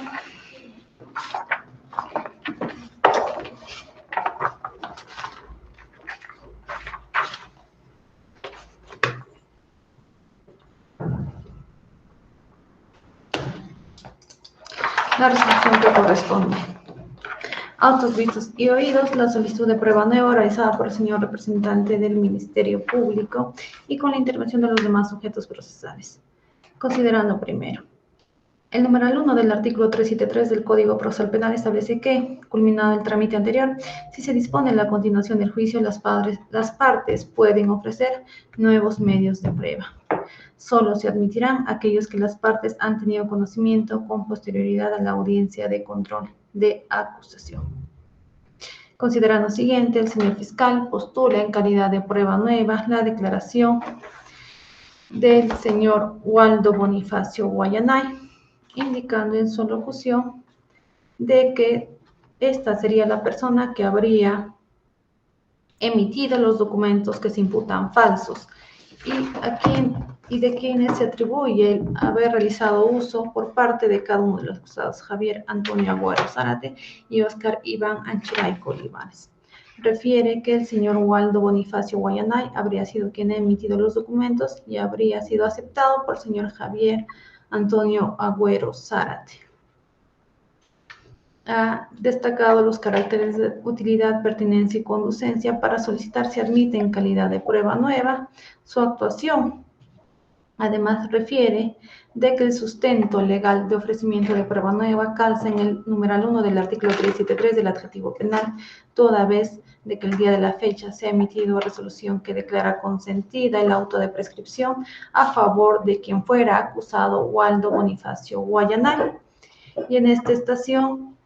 La resolución que corresponde. Autos vistos y oídos, la solicitud de prueba nueva realizada por el señor representante del Ministerio Público y con la intervención de los demás sujetos procesales. Considerando primero, el numeral 1 del artículo 373 del Código Procesal Penal establece que, culminado el trámite anterior, si se dispone en la continuación del juicio, las partes pueden ofrecer nuevos medios de prueba. Solo se admitirán aquellos que las partes han tenido conocimiento con posterioridad a la audiencia de control de acusación. Considerando siguiente, el señor fiscal postula en calidad de prueba nueva la declaración del señor Waldo Bonifacio Guayanay, indicando en su locución de que esta sería la persona que habría emitido los documentos que se imputan falsos y de quienes se atribuye el haber realizado uso por parte de cada uno de los acusados, Javier Antonio Agüero Zárate y Oscar Iván Anchirayco Olivares. Refiere que el señor Waldo Bonifacio Guayanay habría sido quien ha emitido los documentos y habría sido aceptado por el señor Javier Antonio Agüero Zárate. Ha destacado los caracteres de utilidad, pertinencia y conducencia para solicitar se admite en calidad de prueba nueva su actuación. Además, refiere de que el sustento legal de ofrecimiento de prueba nueva calza en el numeral 1 del artículo 373 del adjetivo penal, toda vez de que el día de la fecha se ha emitido resolución que declara consentida el auto de prescripción a favor de quien fuera acusado Waldo Bonifacio Guayanay. Y en esta estación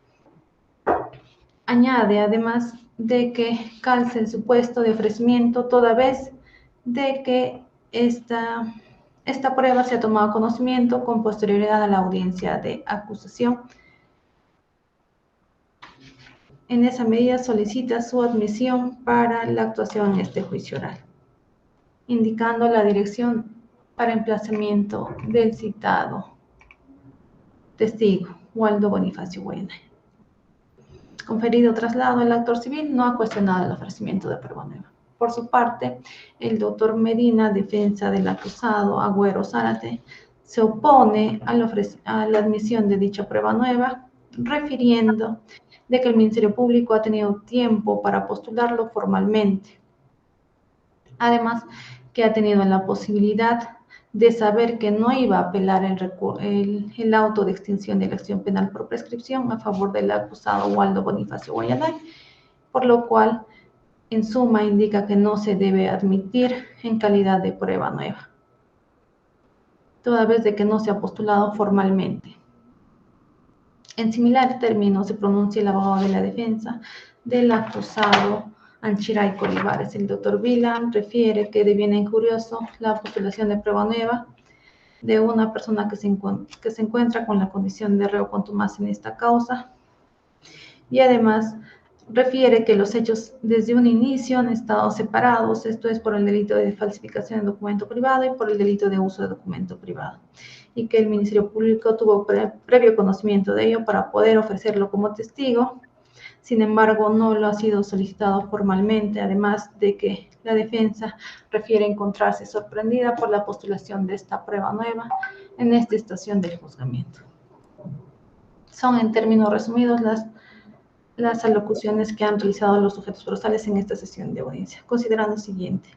añade además de que calce el supuesto de ofrecimiento toda vez de que esta prueba se ha tomado conocimiento con posterioridad a la audiencia de acusación. En esa medida solicita su admisión para la actuación en este juicio oral, indicando la dirección para emplazamiento del citado testigo, Waldo Bonifacio Guayanay. Conferido traslado, el actor civil no ha cuestionado el ofrecimiento de prueba nueva. Por su parte, el doctor Medina, defensa del acusado Agüero Zárate, se opone a la admisión de dicha prueba nueva, refiriendo de que el Ministerio Público ha tenido tiempo para postularlo formalmente. Además, que ha tenido la posibilidad de saber que no iba a apelar el auto de extinción de la acción penal por prescripción a favor del acusado Waldo Bonifacio Guayanay, por lo cual, en suma, indica que no se debe admitir en calidad de prueba nueva, toda vez de que no se ha postulado formalmente. En similar término se pronuncia el abogado de la defensa del acusado Anchiray Colivares. El doctor Vilan refiere que deviene incurioso la postulación de prueba nueva de una persona que se encuentra con la condición de reo contumaz en esta causa, y además refiere que los hechos desde un inicio han estado separados, esto es por el delito de falsificación de documento privado y por el delito de uso de documento privado, y que el Ministerio Público tuvo previo conocimiento de ello para poder ofrecerlo como testigo. Sin embargo, no lo ha sido solicitado formalmente, además de que la defensa refiere encontrarse sorprendida por la postulación de esta prueba nueva en esta estación del juzgamiento. Son, en términos resumidos, las alocuciones que han realizado los sujetos procesales en esta sesión de audiencia. Considerando lo siguiente,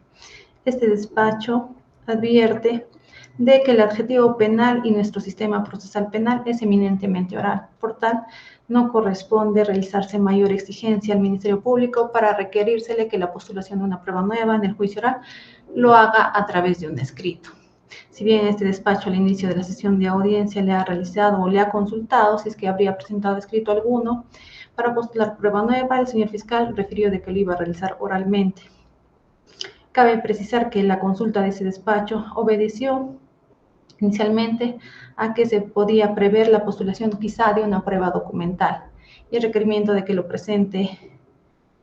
este despacho advierte de que el adjetivo penal y nuestro sistema procesal penal es eminentemente oral. Por tal, no corresponde realizarse mayor exigencia al Ministerio Público para requerírsele que la postulación de una prueba nueva en el juicio oral lo haga a través de un escrito. Si bien este despacho al inicio de la sesión de audiencia le ha realizado o le ha consultado si es que habría presentado escrito alguno para postular prueba nueva, el señor fiscal refirió de que lo iba a realizar oralmente. Cabe precisar que la consulta de ese despacho obedeció inicialmente a que se podía prever la postulación quizá de una prueba documental, y el requerimiento de que lo presente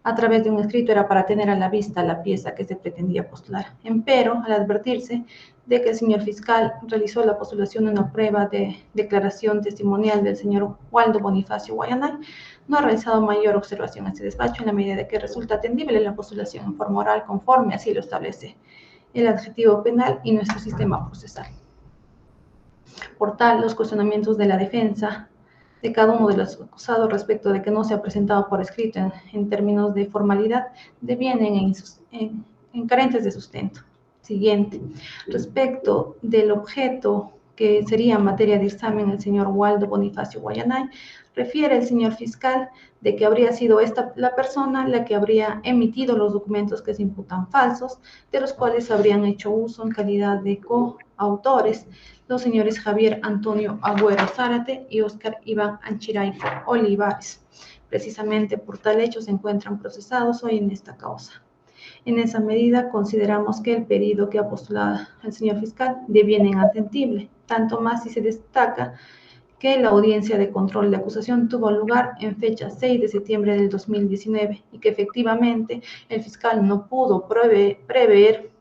a través de un escrito era para tener a la vista la pieza que se pretendía postular. Empero, al advertirse de que el señor fiscal realizó la postulación de una prueba de declaración testimonial del señor Waldo Bonifacio Guayanay, no ha realizado mayor observación a este despacho en la medida de que resulta atendible la postulación en forma oral conforme así lo establece el adjetivo penal y nuestro sistema procesal. Por tal, los cuestionamientos de la defensa de cada uno de los acusados respecto de que no se ha presentado por escrito en términos de formalidad devienen en carentes de sustento. Siguiente. Respecto del objeto que sería materia de examen el señor Waldo Bonifacio Guayanay, refiere el señor fiscal de que habría sido esta la persona la que habría emitido los documentos que se imputan falsos, de los cuales habrían hecho uso en calidad de coautores los señores Javier Antonio Agüero Zárate y Óscar Iván Anchiray Olivares. Precisamente por tal hecho se encuentran procesados hoy en esta causa. En esa medida consideramos que el pedido que ha postulado el señor fiscal deviene inatendible, tanto más si se destaca que la audiencia de control de acusación tuvo lugar en fecha 6 de septiembre del 2019 y que efectivamente el fiscal no pudo prever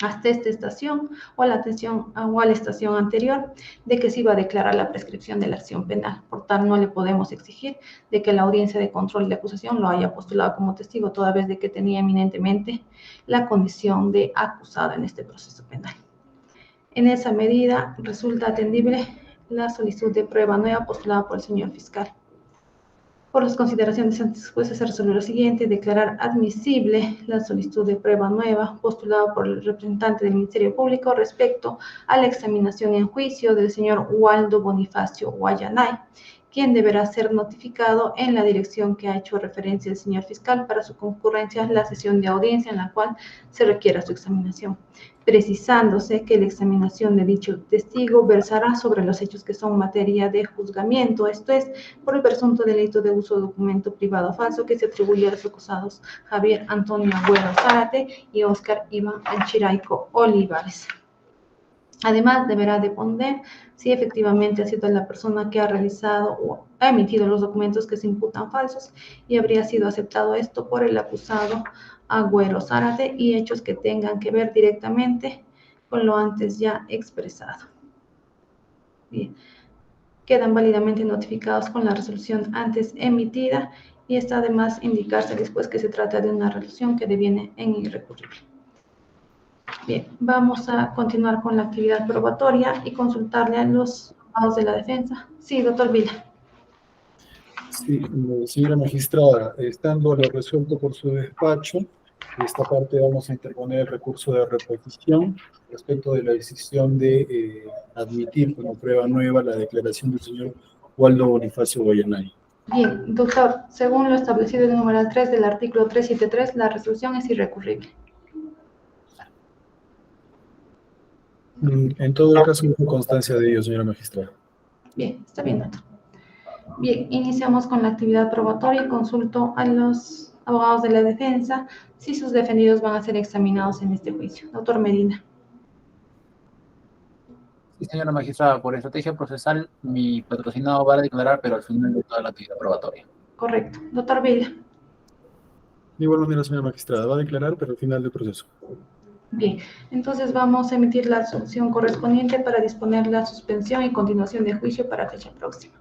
hasta esta estación o a la estación anterior de que se iba a declarar la prescripción de la acción penal. Por tal, no le podemos exigir de que la audiencia de control de acusación lo haya postulado como testigo, toda vez de que tenía eminentemente la condición de acusado en este proceso penal. En esa medida, resulta atendible la solicitud de prueba nueva postulada por el señor fiscal. Por las consideraciones antes expuestas, se resuelve lo siguiente: declarar admisible la solicitud de prueba nueva postulada por el representante del Ministerio Público respecto a la examinación en juicio del señor Waldo Bonifacio Guayanay, quien deberá ser notificado en la dirección que ha hecho referencia el señor fiscal para su concurrencia a la sesión de audiencia en la cual se requiera su examinación, precisándose que la examinación de dicho testigo versará sobre los hechos que son materia de juzgamiento, esto es, por el presunto delito de uso de documento privado falso que se atribuye a los acusados Javier Antonio Agüero Zárate y Óscar Iván Anchiraico Olivares. Además, deberá de poner si efectivamente ha sido la persona que ha realizado o ha emitido los documentos que se imputan falsos y habría sido aceptado esto por el acusado Agüero Zárate y hechos que tengan que ver directamente con lo antes ya expresado. Bien. Quedan válidamente notificados con la resolución antes emitida y está además indicarse después que se trata de una resolución que deviene en irrecurrible. Bien, vamos a continuar con la actividad probatoria y consultarle a los abogados de la defensa. Sí, doctor Vila. Sí, señora magistrada, estando lo resuelto por su despacho, esta parte vamos a interponer el recurso de reposición respecto de la decisión de admitir como prueba nueva la declaración del señor Waldo Bonifacio Guayanay. Bien, doctor, según lo establecido en el numeral 3 del artículo 373, la resolución es irrecurrible. En todo caso, no hay constancia de ello, señora magistrada. Bien, está bien, doctor. Bien, iniciamos con la actividad probatoria y consulto a los abogados de la defensa si sus defendidos van a ser examinados en este juicio. Doctor Medina. Sí, señora magistrada, por estrategia procesal, mi patrocinado va a declarar, pero al final de toda la actividad probatoria. Correcto. Doctor Vila. De igual manera, señora magistrada, va a declarar, pero al final del proceso. Bien, entonces vamos a emitir la resolución correspondiente para disponer la suspensión y continuación de juicio para fecha próxima.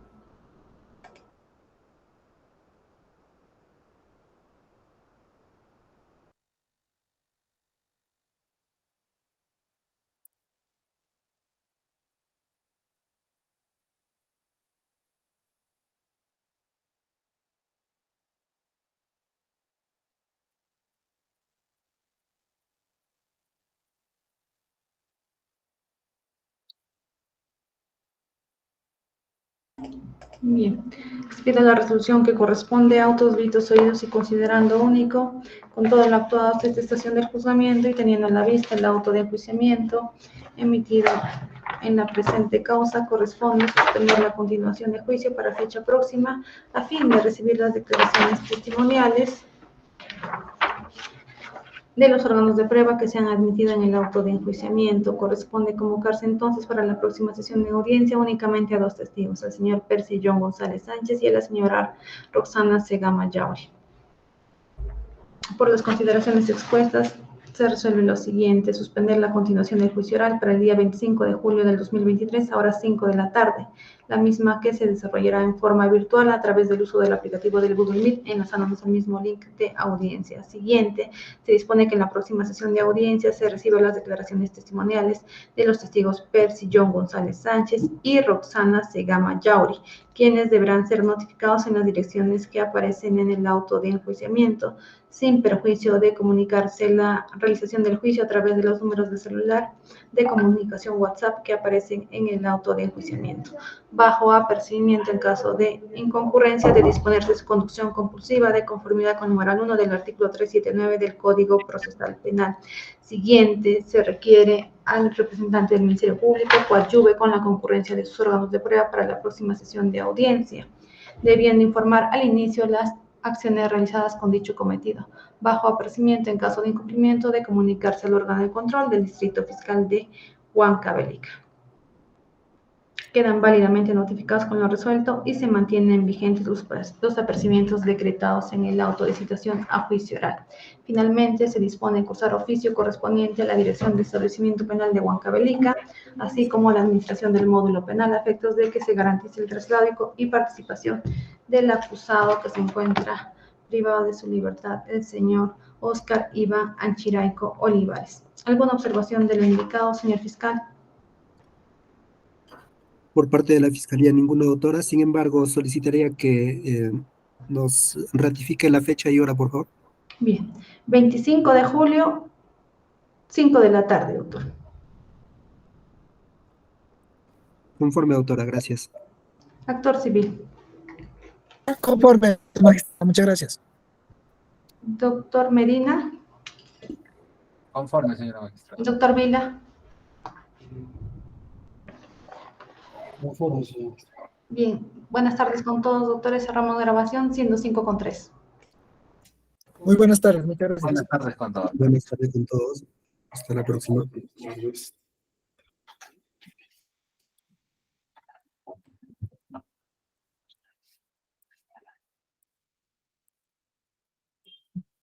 Bien, expido la resolución que corresponde a autos vistos, oídos y considerando único, con todo lo actuado hasta esta estación del juzgamiento y teniendo a la vista el auto de enjuiciamiento emitido en la presente causa, corresponde suspender la continuación de juicio para fecha próxima a fin de recibir las declaraciones testimoniales de los órganos de prueba que se han admitido en el auto de enjuiciamiento. Corresponde convocarse entonces para la próxima sesión de audiencia únicamente a dos testigos, al señor Percy John González Sánchez y a la señora Roxana Segama Yauri. Por las consideraciones expuestas, se resuelve lo siguiente: suspender la continuación del juicio oral para el día 25 de julio del 2023 a horas 5 de la tarde, la misma que se desarrollará en forma virtual a través del uso del aplicativo del Google Meet, enlazándonos al mismo link de audiencia. Siguiente, se dispone que en la próxima sesión de audiencia se reciban las declaraciones testimoniales de los testigos Percy John González Sánchez y Roxana Segama Yauri, quienes deberán ser notificados en las direcciones que aparecen en el auto de enjuiciamiento, sin perjuicio de comunicarse la realización del juicio a través de los números de celular de comunicación WhatsApp que aparecen en el auto de enjuiciamiento, bajo apercibimiento en caso de inconcurrencia de disponerse de su conducción compulsiva de conformidad con el numeral 1 del artículo 379 del Código Procesal Penal. Siguiente, se requiere al representante del Ministerio Público coadyuve con la concurrencia de sus órganos de prueba para la próxima sesión de audiencia, debiendo informar al inicio las acciones realizadas con dicho cometido, bajo apercibimiento en caso de incumplimiento de comunicarse al órgano de control del Distrito Fiscal de Huancavelica. Quedan válidamente notificados con lo resuelto y se mantienen vigentes los apercibimientos decretados en el auto de citación a juicio oral. Finalmente, se dispone cursar oficio correspondiente a la Dirección de Establecimiento Penal de Huancavelica, así como a la Administración del Módulo Penal, a efectos de que se garantice el traslado y participación del acusado que se encuentra privado de su libertad, el señor Óscar Iván Anchiraico Olivares. ¿Alguna observación de lo indicado, señor fiscal? Por parte de la Fiscalía, ninguna, doctora. Sin embargo, solicitaría que nos ratifique la fecha y hora, por favor. Bien, 25 de julio, 5 de la tarde, doctor. Conforme, doctora, gracias. Actor civil. Conforme, magistrada, muchas gracias. Doctor Medina. Conforme, señora magistrada. Doctor Vila. Conforme, señor. Bien, buenas tardes con todos, doctores. Cerramos grabación, siendo 5:03. Muy buenas tardes, muchas gracias. Buenas tardes con todos. Buenas tardes con todos. Hasta la próxima. Tal vez.